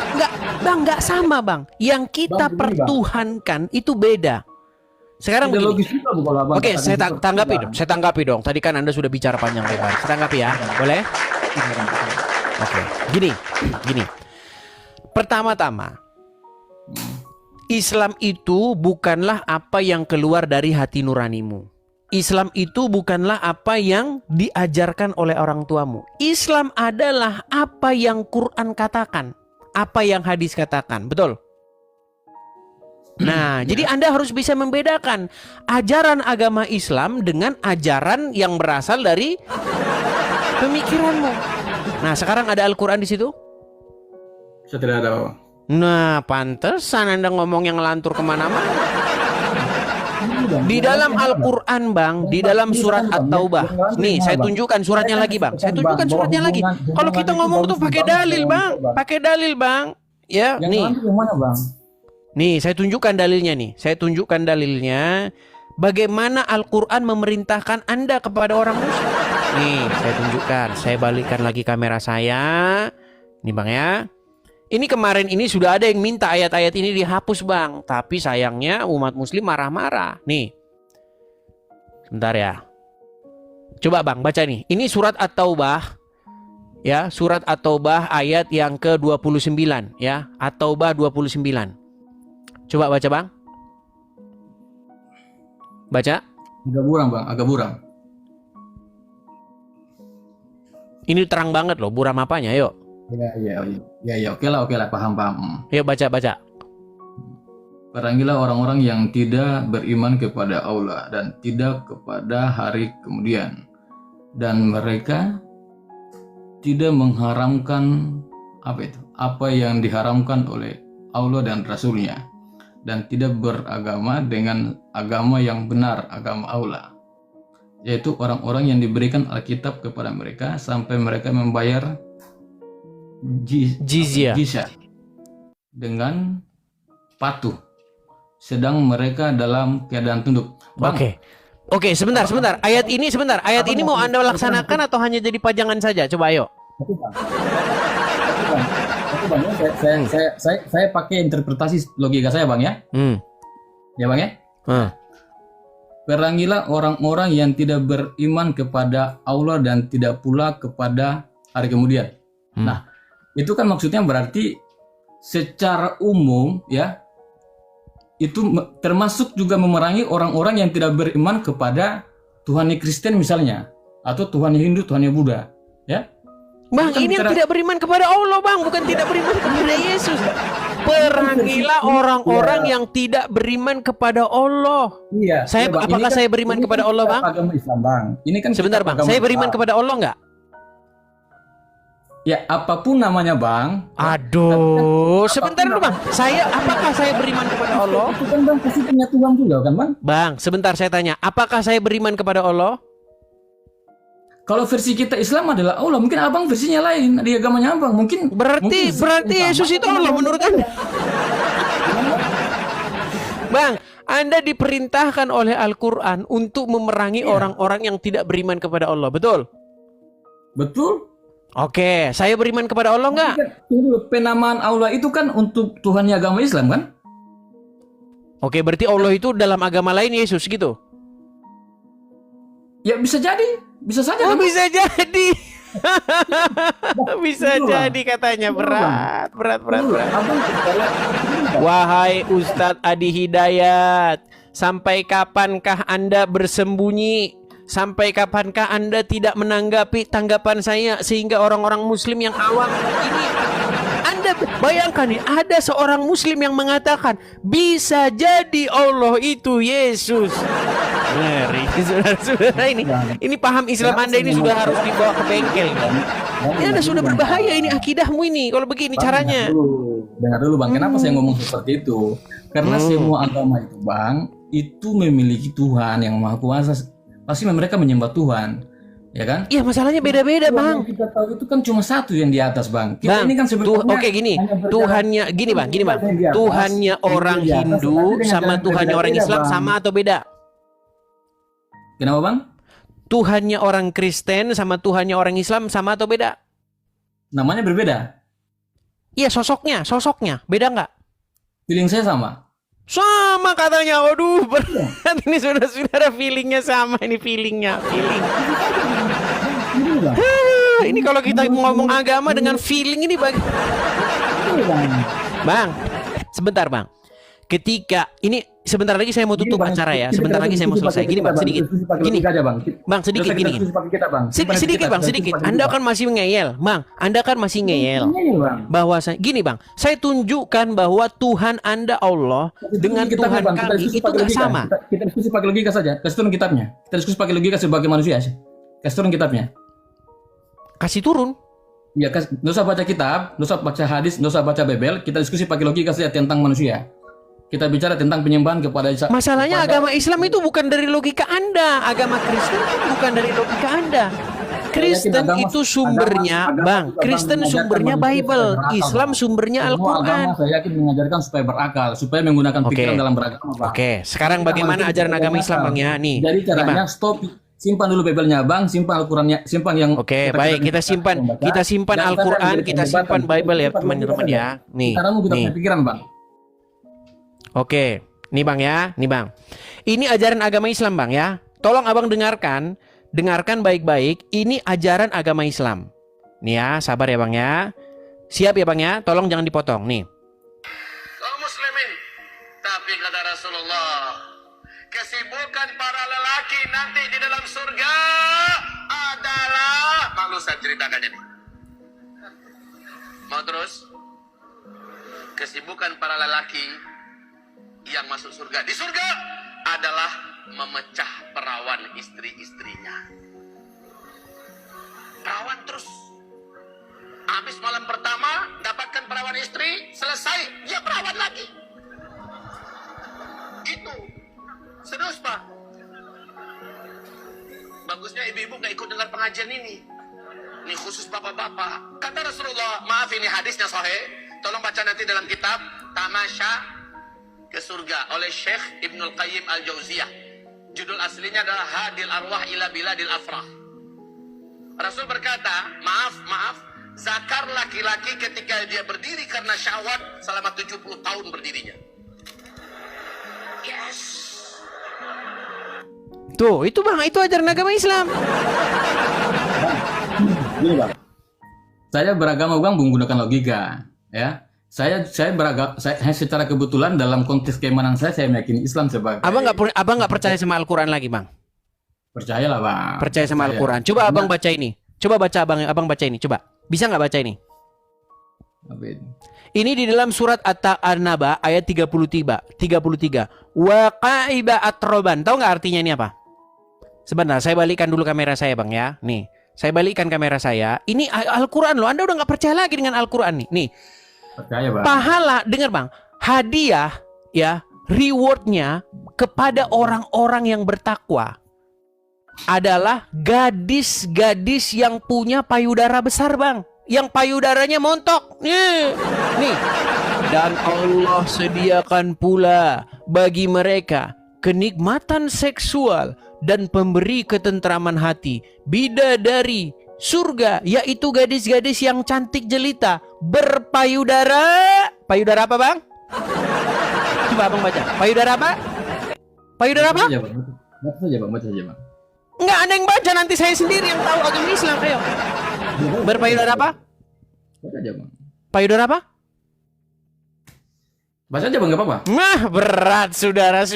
nggak sama Bang. Yang kita pertuhankan itu beda. Sekarang begini. Oke, saya tanggapi dong. Tadi kan Anda sudah bicara panjang lebar. Saya tanggapi ya, boleh? Oke, gini. Pertama-tama, Islam itu bukanlah apa yang keluar dari hati nuranimu. Islam itu bukanlah apa yang diajarkan oleh orang tuamu. Islam adalah apa yang Quran katakan, apa yang hadis katakan, betul? Nah, jadi Anda harus bisa membedakan ajaran agama Islam dengan ajaran yang berasal dari pemikiranmu. Nah, sekarang ada Al-Quran di situ? Saya tidak ada. Nah, pantesan Anda ngomong yang lantur kemana-mana. Di dalam Al-Quran Bang, di dalam surat At-Taubah. Nih, saya tunjukkan suratnya lagi Bang. Kalau kita ngomong tuh pakai dalil Bang. Ya, nih. Nih, saya tunjukkan dalilnya nih. Saya tunjukkan dalilnya. Bagaimana Al-Quran memerintahkan Anda kepada orang muslim. Nih, saya tunjukkan. Saya balikkan lagi kamera saya. Nih Bang ya. Ini kemarin ini sudah ada yang minta ayat-ayat ini dihapus Bang. Tapi sayangnya umat muslim marah-marah. Nih. Sebentar ya. Coba Bang baca nih. Ini surat At-Taubah. Ya, surat At-Taubah ayat yang ke-29 ya. At-Taubah 29. Coba baca Bang. Baca. Agak buram Bang, agak buram. Ini terang banget loh, buram apanya, yuk. Ya, oke lah, paham. Yuk baca. Perangilah orang-orang yang tidak beriman kepada Allah dan tidak kepada hari kemudian. Dan mereka tidak mengharamkan apa yang diharamkan oleh Allah dan Rasulnya. Dan tidak beragama dengan agama yang benar, agama Allah. Yaitu orang-orang yang diberikan Alkitab kepada mereka sampai mereka membayar Jizyah dengan patuh. Sedang mereka dalam keadaan tunduk. Bang, Oke, sebentar. Ayat ini mau Anda laksanakan atau hanya jadi pajangan saja? Coba ayo. Bang, saya pakai interpretasi logika saya Bang ya. Ya Bang ya. Perangilah orang-orang yang tidak beriman kepada Allah dan tidak pula kepada hari kemudian. Nah, itu kan maksudnya berarti secara umum ya, itu termasuk juga memerangi orang-orang yang tidak beriman kepada Tuhan Kristen misalnya, atau Tuhan Hindu, Tuhan Buddha, ya. Bang, ini yang tidak beriman kepada Allah, Bang, bukan tidak beriman kepada Yesus. Perangilah orang-orang yang tidak beriman kepada Allah. Iya. Apakah saya beriman kepada Allah, Bang? Agama Islam, Bang. Ini kan sebentar, Bang. Saya beriman kepada Allah enggak? Ya, apapun namanya, Bang. Aduh, sebentar dulu, Bang. Apakah saya beriman kepada Allah? Itu kan Bang pasti punya Tuhan juga kan, Bang? Bang, sebentar saya tanya. Apakah saya beriman kepada Allah? Kalau versi kita Islam adalah Allah, mungkin abang versinya lain di agamanya abang, mungkin berarti Yesus itu Allah menurut Anda. Bang, Anda diperintahkan oleh Al-Quran untuk memerangi orang-orang yang tidak beriman kepada Allah, betul? Betul. Oke, saya beriman kepada Allah enggak? Tunggu, penamaan Allah itu kan untuk Tuhannya agama Islam kan? Oke, berarti Allah itu dalam agama lain Yesus gitu? Ya bisa jadi. Bisa saja. Oh, kan? Bisa jadi. Bisa jadi katanya. Berat. Wahai Ustadz Adi Hidayat, sampai kapankah Anda bersembunyi? Sampai kapankah Anda tidak menanggapi tanggapan saya sehingga orang-orang muslim yang awam ini, Anda bayangkan nih, ada seorang muslim yang mengatakan bisa jadi Allah itu Yesus. Ngeri, saudara-saudara, ini paham Islam Anda ini sudah harus dibawa ke bengkel. Ini Anda sudah berbahaya ini akidahmu ini kalau begini caranya. Dengar dulu Bang, kenapa saya ngomong seperti itu? Karena semua agama itu Bang, itu memiliki Tuhan yang Maha Kuasa. Pasti mereka menyembah Tuhan, ya kan? Iya, masalahnya beda-beda, Bang. Yang kita tahu itu kan cuma satu yang di atas, Bang. Kita ini kan sebetulnya Tuhannya gini, Bang. Tuhannya orang Hindu sama Tuhannya orang Islam sama atau beda? Kenapa, Bang? Tuhannya orang Kristen sama Tuhannya orang Islam sama atau beda? Namanya berbeda. Iya, sosoknya beda nggak? Feeling saya sama. Sama katanya. Waduh, berat ini saudara-saudara, feelingnya sama ini feeling. Ini kalau kita ngomong agama dengan feeling ini Bang, sebentar Bang. Ketika ini sebentar lagi saya mau tutup acara ya. Sebentar lagi saya mau selesai. Gini Bang, sedikit. Gini. Bang, sedikit gini. Sedikit. Anda kan masih ngeyel, Bang. Anda kan masih ngeyel. Bahwa gini Bang, saya tunjukkan bahwa Tuhan Anda Allah dengan Tuhan kami itu nggak sama. Kita diskusi pakai logika saja. Kasih turun kitabnya. Kita diskusi pakai logika sebagai manusia. Kasih turun kitabnya. Kasih turun. Ya, nggak usah baca kitab, nggak usah baca hadis, nggak usah baca Bible. Kita diskusi pakai logika saja tentang manusia. Kita bicara tentang penyembahan kepada masalahnya agama Islam itu bukan dari logika Anda, agama Kristen itu bukan dari logika Anda. Kristen itu sumbernya, Bang. Kristen sumbernya Bible, Islam sumbernya Semua Al-Quran. agama saya yakin mengajarkan supaya berakal, supaya menggunakan pikiran dalam beragama, Bang. Oke, sekarang bagaimana ajaran agama Islam, Bang ya? Nih. Jadi nih, Bang. caranya stop, simpan dulu Bible-nya, Bang, simpan Al-Qurannya, simpan yang. Oke, baik, kita simpan Al-Quran, kita simpan Bible ya, teman-teman ya. Nih. Sekarang kita Nih. punya pikiran, Bang. Oke, nih Bang ya, nih Bang. Ini ajaran agama Islam, Bang ya. Tolong Abang dengarkan baik-baik. Ini ajaran agama Islam. Nih ya, sabar ya Bang ya. Siap ya Bang ya, tolong jangan dipotong. Nih. Kaum muslimin, tapi kata Rasulullah, kesibukan para lelaki nanti di dalam surga adalah, malu saya ceritakan ini. Mau terus? Kesibukan para lelaki yang masuk surga di surga adalah memecah perawan istri-istrinya. Perawan terus. Habis malam pertama dapatkan perawan istri, selesai dia perawan lagi. Itu serius Pak. Bagusnya ibu-ibu nggak ikut dengar pengajian ini. Ini khusus bapak-bapak. Kata Rasulullah, maaf ini hadisnya sahih. Tolong baca nanti dalam kitab Tamasya ke Surga oleh Syekh Ibnul Qayyim Al-Jauziyah. Judul aslinya adalah Hadil Arwah ila Biladil Afrah. Rasul berkata, maaf, zakar laki-laki ketika dia berdiri karena syahwat selama 70 tahun berdirinya. Yes. Tuh, itu Bang, itu ajaran agama Islam. Gini, Bang. Saya beragama, Bang, menggunakan logika, ya. Saya secara kebetulan dalam konteks keimanan saya meyakini Islam sebagai. Abang nggak percaya sama Al-Quran lagi, Bang? Percayalah, Bang. Percaya sama Al-Quran. Coba Abang baca ini. Coba baca Abang baca ini. Coba. Bisa nggak baca ini? Ini di dalam surat An-Naba ayat 33. Waqaiba atroban. Tahu nggak artinya ini apa? Sebentar, saya balikkan dulu kamera saya, Bang ya. Nih, saya balikkan kamera saya. Ini Al-Quran loh. Anda udah nggak percaya lagi dengan Al-Quran nih. Nih. Percaya, Bang. Pahala, dengar Bang, hadiah ya, rewardnya kepada orang-orang yang bertakwa adalah gadis-gadis yang punya payudara besar, Bang. Yang payudaranya montok. Nih. Dan Allah sediakan pula bagi mereka kenikmatan seksual dan pemberi ketentraman hati, bidadari surga, yaitu gadis-gadis yang cantik jelita berpayudara. Payudara apa, Bang? Coba Abang baca. Payudara apa? Payudara apa? Baca saja, Bang. Enggak ada yang baca, nanti saya sendiri yang tahu agama Islam. Ayo. Berpayudara apa? Baca aja, Bang. Payudara apa? Baca aja, Bang, enggak apa-apa. Nah, berat saudara.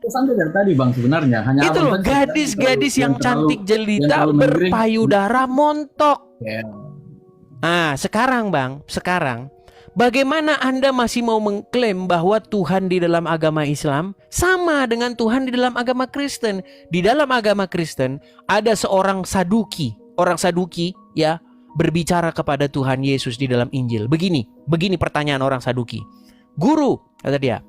Sampai dari tadi, Bang, sebenarnya hanya itu loh, gadis-gadis yang cantik jelita berpayudara montok. Nah, sekarang Bang, bagaimana Anda masih mau mengklaim bahwa Tuhan di dalam agama Islam sama dengan Tuhan di dalam agama Kristen? Di dalam agama Kristen ada seorang Saduki, orang Saduki ya, berbicara kepada Tuhan Yesus di dalam Injil. Begini pertanyaan orang Saduki. Guru, kata dia,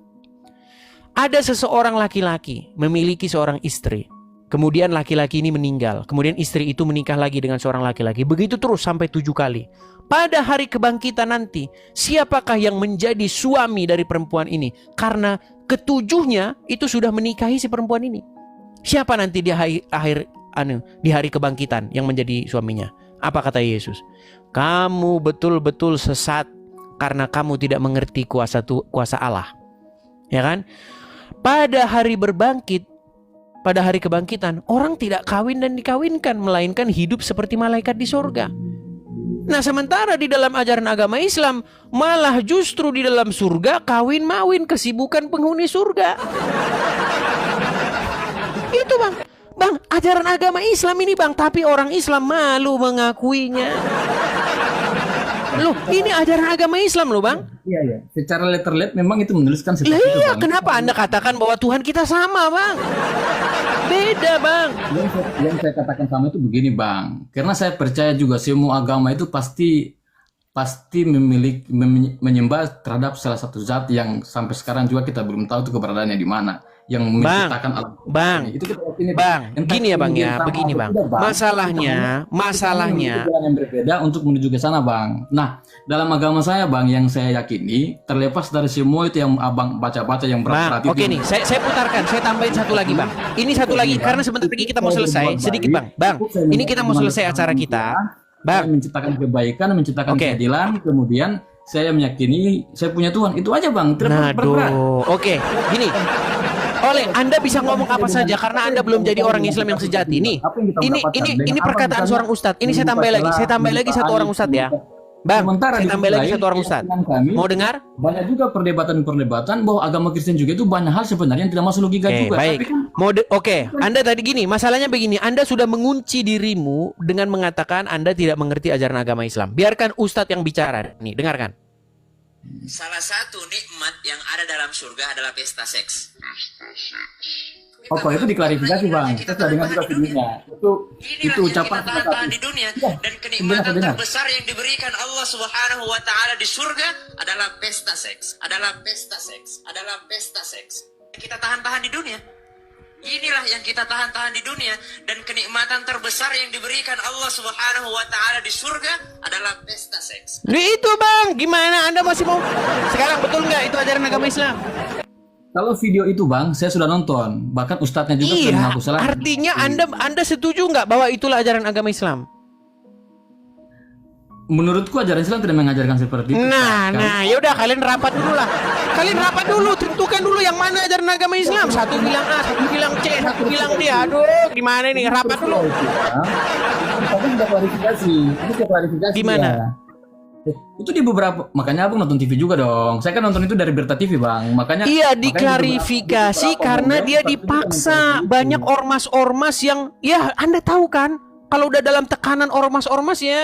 ada seseorang laki-laki memiliki seorang istri. Kemudian laki-laki ini meninggal. Kemudian istri itu menikah lagi dengan seorang laki-laki. Begitu terus sampai 7 kali. Pada hari kebangkitan nanti, siapakah yang menjadi suami dari perempuan ini? Karena ketujuhnya itu sudah menikahi si perempuan ini. Siapa nanti di hari kebangkitan yang menjadi suaminya? Apa kata Yesus? Kamu betul-betul sesat karena kamu tidak mengerti kuasa Allah. Ya kan? Pada hari kebangkitan, orang tidak kawin dan dikawinkan, melainkan hidup seperti malaikat di surga. Nah, sementara di dalam ajaran agama Islam, malah justru di dalam surga kawin-mawin, kesibukan penghuni surga. Itu Bang, ajaran agama Islam ini Bang, tapi orang Islam malu mengakuinya. Loh, ini ajaran agama Islam loh, Bang. Iya. Secara letterlet memang itu menuliskan seperti itu, Iya, Bang. kenapa Anda katakan bahwa Tuhan kita sama, Bang? Beda, Bang. Yang saya katakan sama itu begini, Bang. Karena saya percaya juga semua agama itu pasti pasti menyembah terhadap salah satu zat yang sampai sekarang juga kita belum tahu tuh keberadaannya di mana, yang menciptakan alam. Bang, itu kita yakini, Bang, entah gini ya Bang itu ya, sama begini atau Bang. tidak, Bang. Masalahnya, Itu jalan yang berbeda untuk menuju ke sana, Bang. Nah, dalam agama saya, Bang, yang saya yakini terlepas dari semua itu yang Abang baca-baca yang Bang, berarti. oke nih, saya putarkan, saya tambahin satu lagi Bang. Ini satu lagi, karena sebentar lagi kita mau selesai, sedikit Bang. Bang, ini kita mau selesai acara kita. Bang, menciptakan kebaikan, menciptakan keadilan, kemudian saya meyakini saya punya Tuhan. Itu aja, Bang. Tidak berat. Oke, gini. Oleh Anda bisa ngomong apa saja karena Anda belum jadi orang Islam yang sejati. Nih, ini perkataan seorang ustadz. Ini saya tambah lagi satu orang ustadz ya. Bang, saya tambah lagi satu orang ustadz. Mau dengar? Banyak juga perdebatan bahwa agama Kristen juga itu banyak hal sebenarnya yang tidak masuk logika juga. Baik. Oke, Anda tadi gini, masalahnya begini, Anda sudah mengunci dirimu dengan mengatakan Anda tidak mengerti ajaran agama Islam. Biarkan ustadz yang bicara. Nih, dengarkan. Salah satu nikmat yang ada dalam surga adalah pesta seks. Itu diklarifikasi, Bang. Kita sudah dengar juga videonya. Itu ucapan kita tahan di dunia dan kenikmatan terbesar yang diberikan Allah Subhanahu wa taala di surga adalah pesta seks. Kita tahan-tahan di dunia. Inilah yang kita tahan-tahan di dunia dan kenikmatan terbesar yang diberikan Allah Subhanahu wa taala di surga adalah pesta seks. Itu Bang, gimana Anda masih mau? Sekarang betul nggak itu ajaran agama Islam? Kalau video itu, Bang, saya sudah nonton. Bahkan ustadznya juga sudah mengaku salah. Artinya Anda setuju nggak bahwa itulah ajaran agama Islam? Menurutku ajaran Islam tidak mengajarkan seperti itu. Nah, yaudah kalian rapat dulu lah. Kalian rapat dulu, tentukan dulu yang mana ajaran agama Islam. Satu bilang A, satu bilang C, satu bilang D. Aduh, gimana nih? Rapat dulu. Tapi sudah klarifikasi. Itu klarifikasi. Gimana? Itu di beberapa, makanya Abang nonton TV juga dong. Saya kan nonton itu dari Berita TV, Bang. Makanya iya, diklarifikasi karena dia dipaksa. Banyak ormas-ormas yang ya Anda tahu kan? Kalau udah dalam tekanan ormas-ormas ya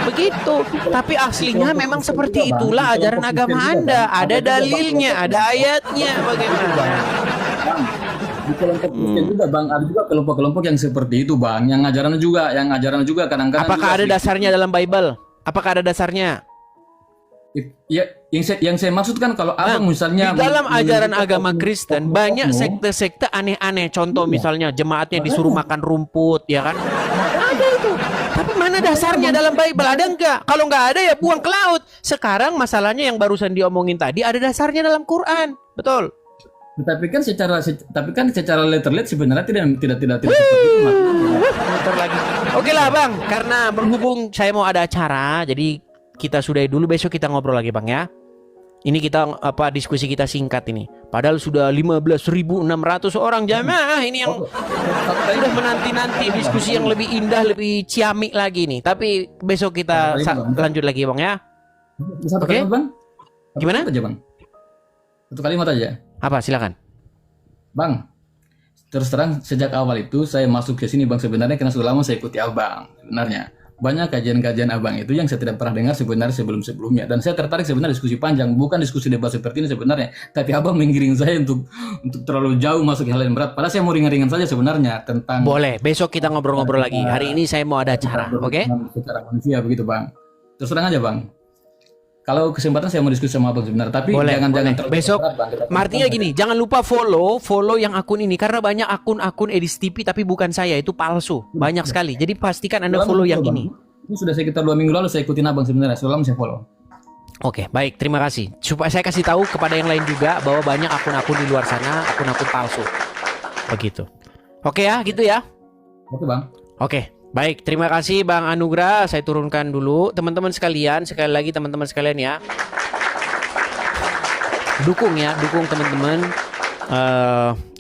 begitu. Tapi aslinya memang seperti itulah ajaran agama Anda. Ada dalilnya, ada ayatnya. Bagaimana? Di kelompok Kristen juga, Bang, ada juga kelompok-kelompok yang seperti itu, Bang. Yang ajarannya juga kadang-kadang. Apakah ada dasarnya dalam Bible? Apakah ada dasarnya? Ya, yang saya maksudkan kalau Abang misalnya di dalam ajaran agama Kristen banyak sekte-sekte aneh-aneh. Contoh misalnya jemaatnya disuruh makan rumput, ya kan? Ada itu. Tapi mana dasarnya dalam Bible? Ada enggak? Kalau enggak ada ya buang ke laut. Sekarang masalahnya yang barusan diomongin tadi ada dasarnya dalam Quran. Betul. Tapi kan secara letterlet sebenarnya tidak seperti itu. Lagi. Oke lah, Bang, karena berhubung saya mau ada acara, jadi kita sudahi dulu, besok kita ngobrol lagi, Bang, ya. Ini kita diskusi kita singkat ini. Padahal sudah 15.600 orang jamaah ini yang sudah menanti-nanti diskusi yang lebih indah, lebih ciamik lagi nih. Tapi besok kita lanjut lagi, Bang, ya. Oke, Bang. Gimana? Aja, Bang. Satu kalimat aja. Apa? Silakan. Bang, terus terang sejak awal itu saya masuk ke sini, Bang, sebenarnya karena sudah lama saya ikuti Abang. Sebenarnya banyak kajian-kajian Abang itu yang saya tidak pernah dengar sebenarnya sebelum-sebelumnya, dan saya tertarik sebenarnya diskusi panjang, bukan diskusi debat seperti ini sebenarnya, tapi Abang menggiring saya untuk terlalu jauh masuk ke hal yang berat, padahal saya mau ringan-ringan saja sebenarnya tentang. Boleh, besok kita ngobrol-ngobrol lagi. Hari ini saya mau ada acara, oke? Secara manusia begitu, Bang. Terus terang aja, Bang. Kalau kesempatan saya mau diskusi sama Abang sebenarnya, tapi jangan besok. Artinya gini, jangan lupa follow yang akun ini karena banyak akun Edis TV tapi bukan saya, itu palsu. Banyak sekali. Jadi pastikan Anda follow yang ini. Ini sudah sekitar 2 minggu lalu saya ikutin Abang sebenarnya, sudah lama saya follow. Oke, baik, terima kasih. Supaya saya kasih tahu kepada yang lain juga bahwa banyak akun-akun di luar sana, akun-akun palsu. Begitu. Oke ya, gitu ya. Oke, Bang. Oke. Baik, terima kasih Bang Anugrah. Saya turunkan dulu. Teman-teman sekalian, sekali lagi teman-teman sekalian ya. Dukung teman-teman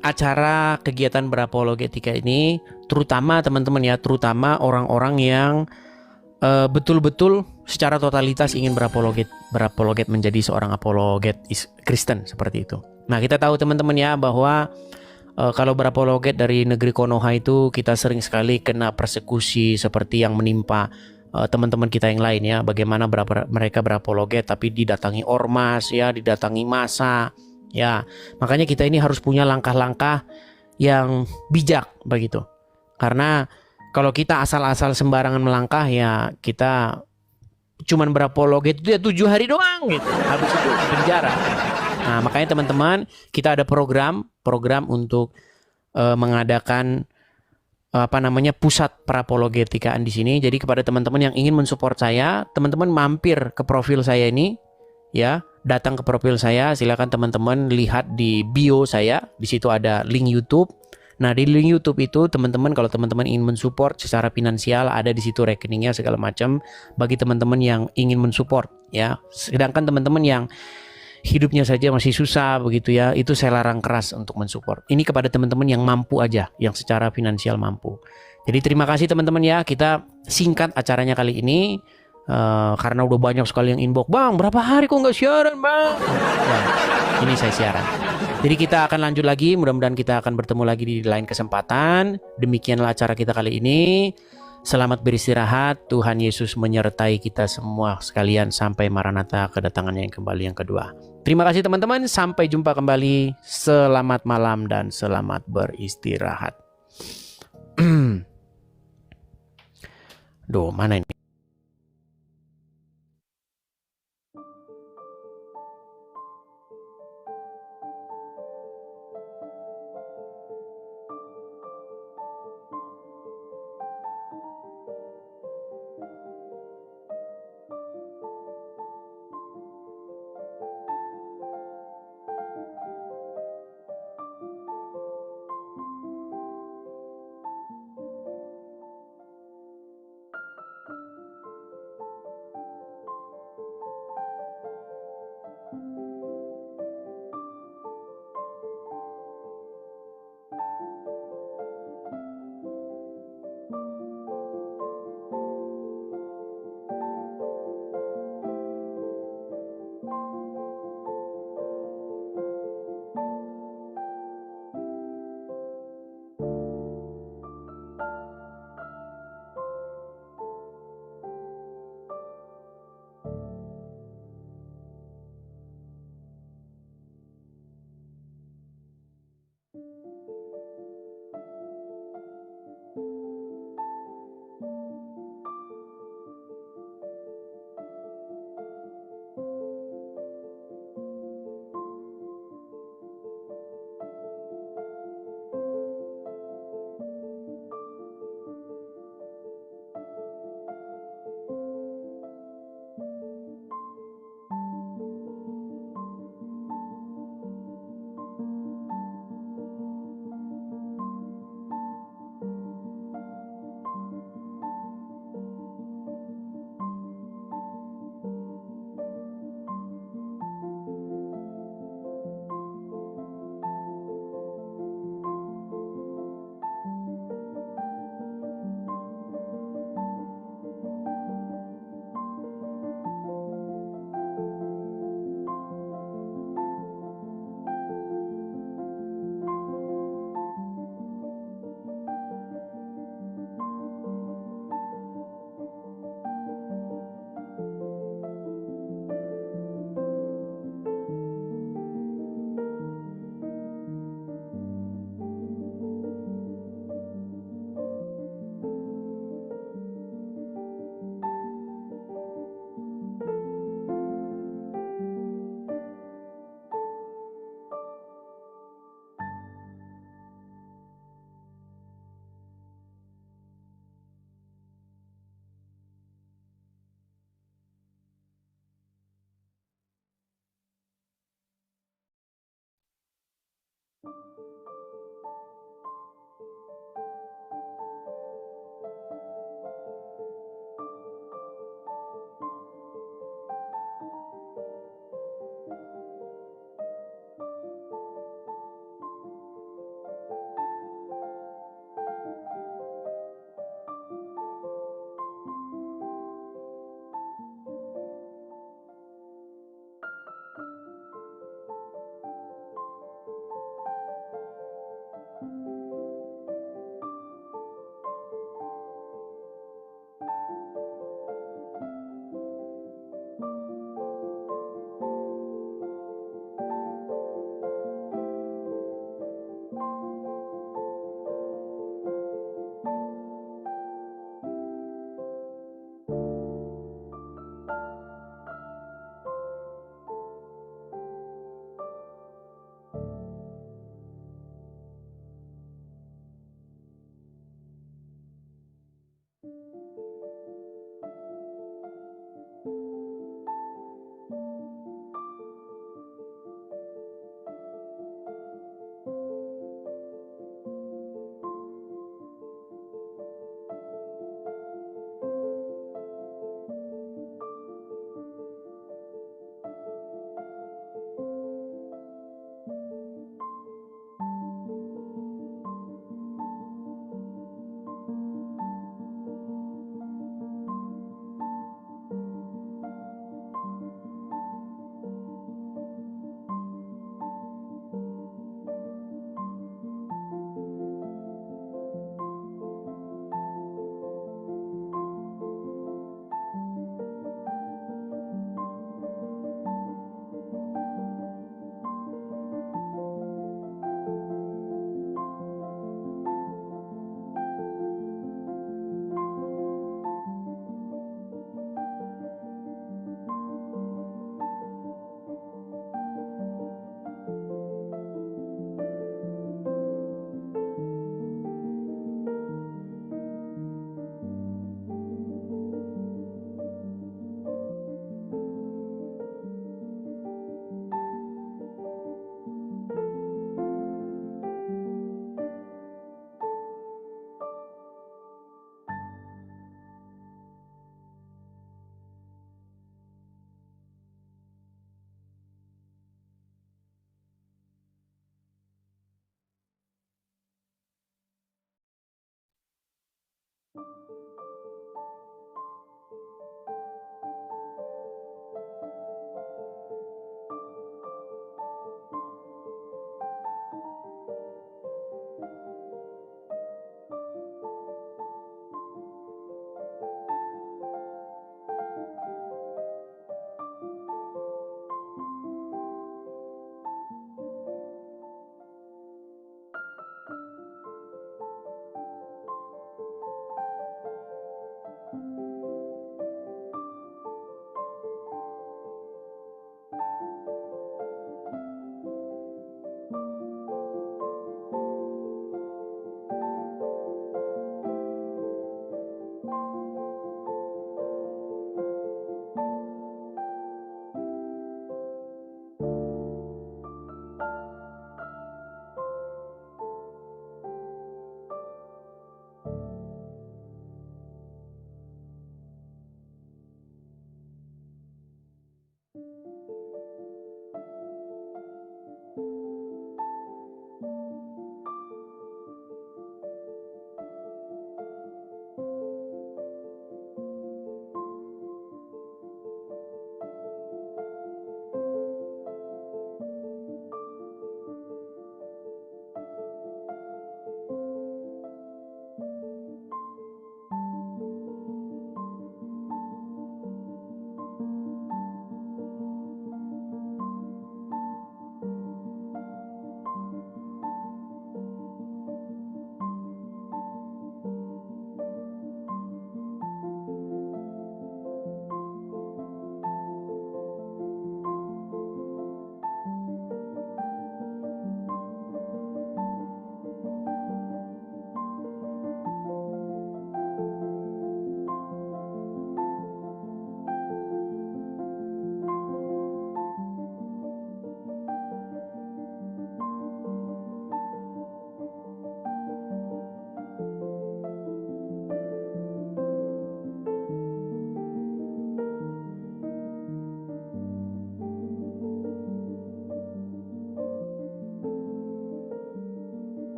acara kegiatan berapologetika ini, terutama teman-teman ya, terutama orang-orang yang betul-betul secara totalitas ingin berapologet menjadi seorang apologet Kristen seperti itu. Nah, kita tahu teman-teman ya bahwa kalau berapologet dari negeri Konoha itu kita sering sekali kena persekusi seperti yang menimpa teman-teman kita yang lain ya. Bagaimana mereka berapologet tapi didatangi ormas ya, didatangi massa ya. Makanya kita ini harus punya langkah-langkah yang bijak begitu. Karena Kalau kita asal-asal sembarangan melangkah ya kita cuman berapologet itu ya 7 hari doang gitu. Habis itu di penjara. Nah, makanya teman-teman, kita ada program untuk mengadakan pusat perapologetikaan di sini. Jadi kepada teman-teman yang ingin mensupport saya, teman-teman mampir ke profil saya ini ya, datang ke profil saya, silakan teman-teman lihat di bio saya, di situ ada link YouTube. Nah, di link YouTube itu teman-teman kalau teman-teman ingin mensupport secara finansial ada di situ rekeningnya segala macam bagi teman-teman yang ingin mensupport ya. Sedangkan teman-teman yang hidupnya saja masih susah begitu ya, itu saya larang keras untuk mensupport. Ini kepada teman-teman yang mampu aja, yang secara finansial mampu. Jadi terima kasih teman-teman ya, kita singkat acaranya kali ini karena udah banyak sekali yang inbox, bang berapa hari kok nggak siaran bang? Nah, ini saya siaran. Jadi kita akan lanjut lagi, mudah-mudahan kita akan bertemu lagi di lain kesempatan. Demikianlah acara kita kali ini. Selamat beristirahat, Tuhan Yesus menyertai kita semua sekalian sampai Maranatha kedatangannya yang kembali yang kedua. Terima kasih teman-teman, sampai jumpa kembali. Selamat malam dan selamat beristirahat. Duh, mana ini?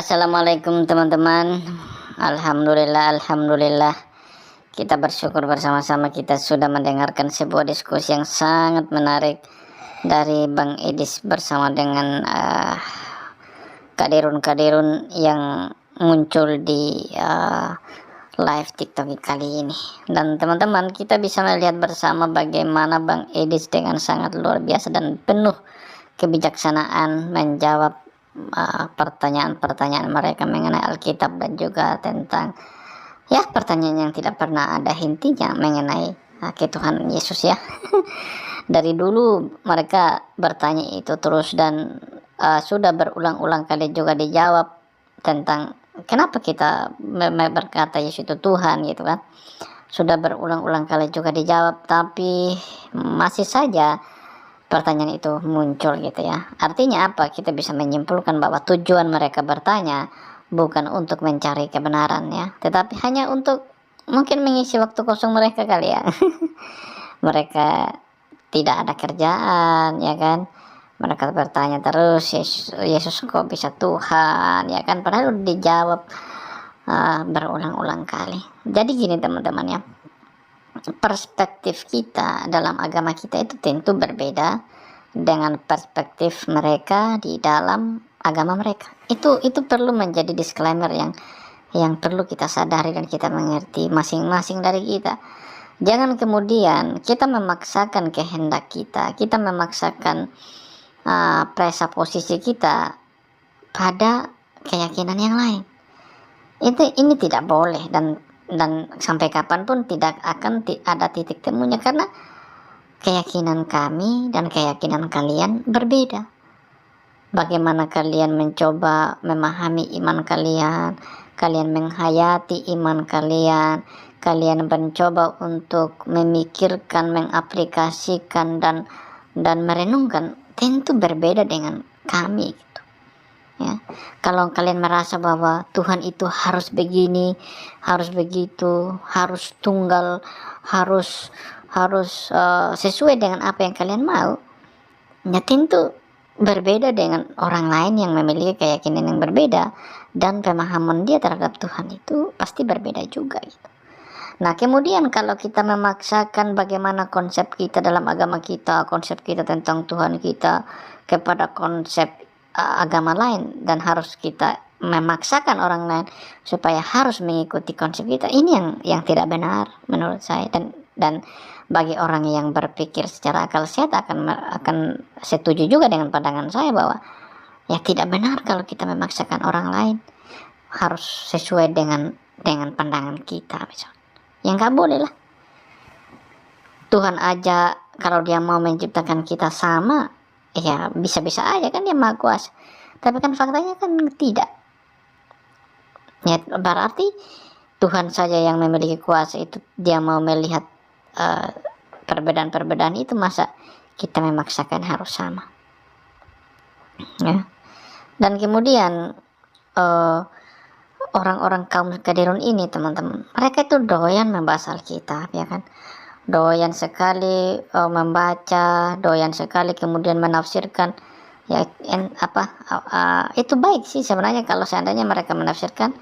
Assalamualaikum teman-teman. Alhamdulillah. Kita bersyukur bersama-sama kita sudah mendengarkan sebuah diskusi yang sangat menarik dari Bang Edis bersama dengan kadirun-kadirun yang muncul di live TikTok kali ini. Dan teman-teman, kita bisa melihat bersama bagaimana Bang Edis dengan sangat luar biasa dan penuh kebijaksanaan menjawab pertanyaan-pertanyaan mereka mengenai Alkitab dan juga tentang pertanyaan yang tidak pernah ada hentinya mengenai ketuhanan Yesus ya. Dari dulu mereka bertanya itu terus dan sudah berulang-ulang kali juga dijawab tentang kenapa kita berkata Yesus itu Tuhan gitu kan. Sudah berulang-ulang kali juga dijawab, tapi masih saja pertanyaan itu muncul gitu ya. Artinya apa? Kita bisa menyimpulkan bahwa tujuan mereka bertanya bukan untuk mencari kebenaran ya, tetapi hanya untuk mungkin mengisi waktu kosong mereka kali ya. Mereka tidak ada kerjaan ya kan. Mereka bertanya terus, Yesus kok bisa Tuhan ya kan, padahal udah dijawab berulang-ulang kali. Jadi gini teman-teman ya, perspektif kita dalam agama kita itu tentu berbeda dengan perspektif mereka di dalam agama mereka. Itu perlu menjadi disclaimer yang perlu kita sadari dan kita mengerti masing-masing dari kita. Jangan kemudian kita memaksakan kehendak kita memaksakan presupposisi kita pada keyakinan yang lain. Ini tidak boleh dan sampai kapanpun tidak akan ada titik temunya, karena keyakinan kami dan keyakinan kalian berbeda. Bagaimana kalian mencoba memahami iman kalian, kalian menghayati iman kalian, kalian mencoba untuk memikirkan, mengaplikasikan dan merenungkan, tentu berbeda dengan kami gitu. Ya. Kalau kalian merasa bahwa Tuhan itu harus begini, harus begitu, harus tunggal, harus sesuai dengan apa yang kalian mau, ya tentu berbeda dengan orang lain yang memiliki keyakinan yang berbeda, dan pemahaman dia terhadap Tuhan itu pasti berbeda juga gitu. Nah kemudian kalau kita memaksakan bagaimana konsep kita dalam agama kita, konsep kita tentang Tuhan kita kepada konsep agama lain, dan harus kita memaksakan orang lain supaya harus mengikuti konsep kita, ini yang tidak benar menurut saya. Dan bagi orang yang berpikir secara akal sehat akan setuju juga dengan pandangan saya bahwa ya tidak benar kalau kita memaksakan orang lain harus sesuai dengan pandangan kita misalnya. Ya nggak boleh lah. Tuhan aja kalau dia mau menciptakan kita sama, ya bisa-bisa aja kan, dia maha kuasa. Tapi kan faktanya kan tidak. Ya berarti Tuhan saja yang memiliki kuasa itu, dia mau melihat perbedaan-perbedaan itu, masa kita memaksakan harus sama ya. Dan kemudian orang-orang kaum kadirun ini teman-teman, mereka itu doyan membahas Alkitab ya kan, doyan sekali membaca, doyan sekali kemudian menafsirkan ya. Itu baik sih sebenarnya kalau seandainya mereka menafsirkan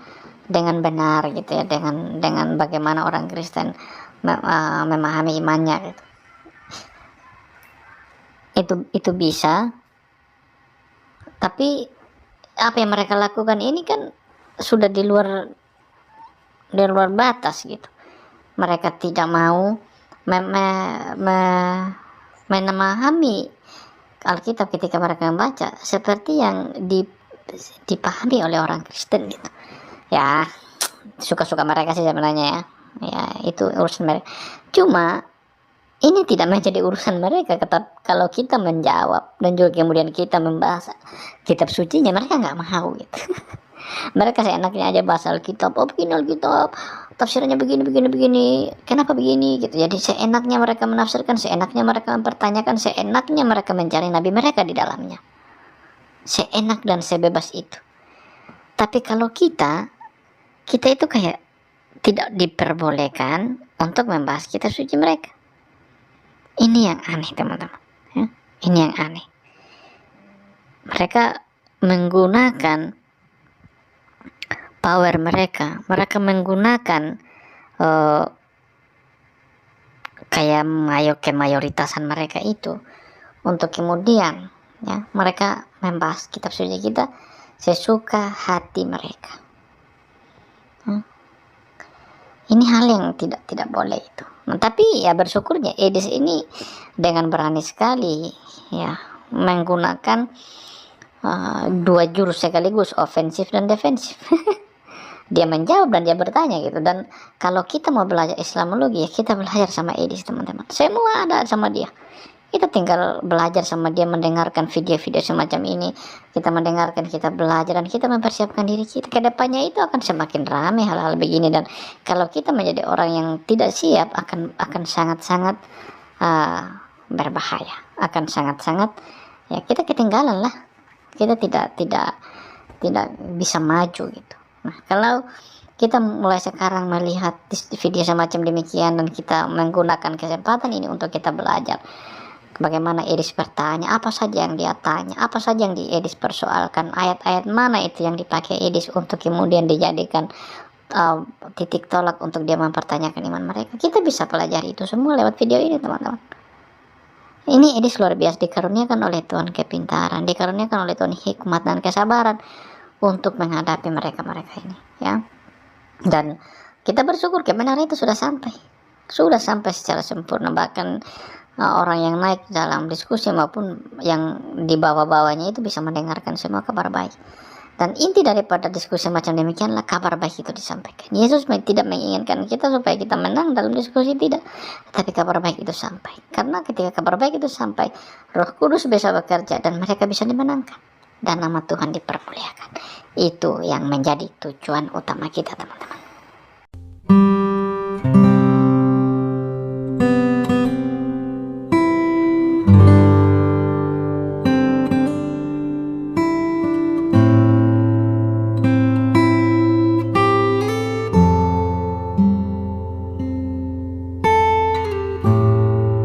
dengan benar gitu ya, dengan bagaimana orang Kristen memahami imannya gitu. Itu bisa, tapi apa yang mereka lakukan ini kan sudah di luar batas gitu. Mereka tidak mau memahami Alkitab ketika mereka membaca seperti yang dipahami oleh orang Kristen gitu. Ya suka-suka mereka sih sebenarnya ya. Ya itu urusan mereka. Cuma ini tidak menjadi urusan mereka kalau kita menjawab dan juga kemudian kita membahas kitab sucinya, mereka nggak mau gitu. Mereka seenaknya aja bahas Alkitab, begini Alkitab, tafsirannya begini, kenapa begini gitu. Jadi seenaknya mereka menafsirkan, seenaknya mereka mempertanyakan, seenaknya mereka mencari nabi mereka di dalamnya. Seenak dan sebebas itu. Tapi kalau kita itu kayak tidak diperbolehkan untuk membahas kitab suci mereka. Ini yang aneh teman-teman ya. Ini yang aneh. Mereka menggunakan power mereka. Mereka menggunakan kayak kemayoritasan mereka itu untuk kemudian ya mereka membahas kitab suci kita sesuka hati mereka. Ini hal yang tidak boleh itu. Nah, tapi ya bersyukurnya Edis ini dengan berani sekali ya menggunakan dua jurus sekaligus, ofensif dan defensif. Dia menjawab dan dia bertanya gitu. Dan kalau kita mau belajar Islamologi ya kita belajar sama Edis, teman-teman. Semua ada sama dia. Kita tinggal belajar sama dia, mendengarkan video-video semacam ini. Kita mendengarkan, kita belajar, dan kita mempersiapkan diri kita. Kedepannya itu akan semakin ramai hal-hal begini. Dan kalau kita menjadi orang yang tidak siap, akan sangat-sangat berbahaya. Akan sangat-sangat, ya kita ketinggalan lah. Kita tidak bisa maju gitu. Nah, kalau kita mulai sekarang melihat video semacam demikian dan kita menggunakan kesempatan ini untuk kita belajar bagaimana Edis bertanya, apa saja yang dia tanya, apa saja yang Edis persoalkan, ayat-ayat mana itu yang dipakai Edis untuk kemudian dijadikan titik tolak untuk dia mempertanyakan iman mereka. Kita bisa pelajari itu semua lewat video ini, teman-teman. Ini Edis luar biasa, dikaruniakan oleh Tuhan kepintaran, dikaruniakan oleh Tuhan hikmat dan kesabaran untuk menghadapi mereka-mereka ini, ya. Dan kita bersyukur kebenaran itu sudah sampai secara sempurna. Bahkan orang yang naik dalam diskusi maupun yang di bawah-bawahnya itu bisa mendengarkan semua kabar baik. Dan inti daripada diskusi macam demikianlah kabar baik itu disampaikan. Yesus tidak menginginkan kita supaya kita menang dalam diskusi, tidak, tapi kabar baik itu sampai. Karena ketika kabar baik itu sampai, Roh Kudus bisa bekerja dan mereka bisa dimenangkan dan nama Tuhan dipermuliakan. Itu yang menjadi tujuan utama kita, teman-teman.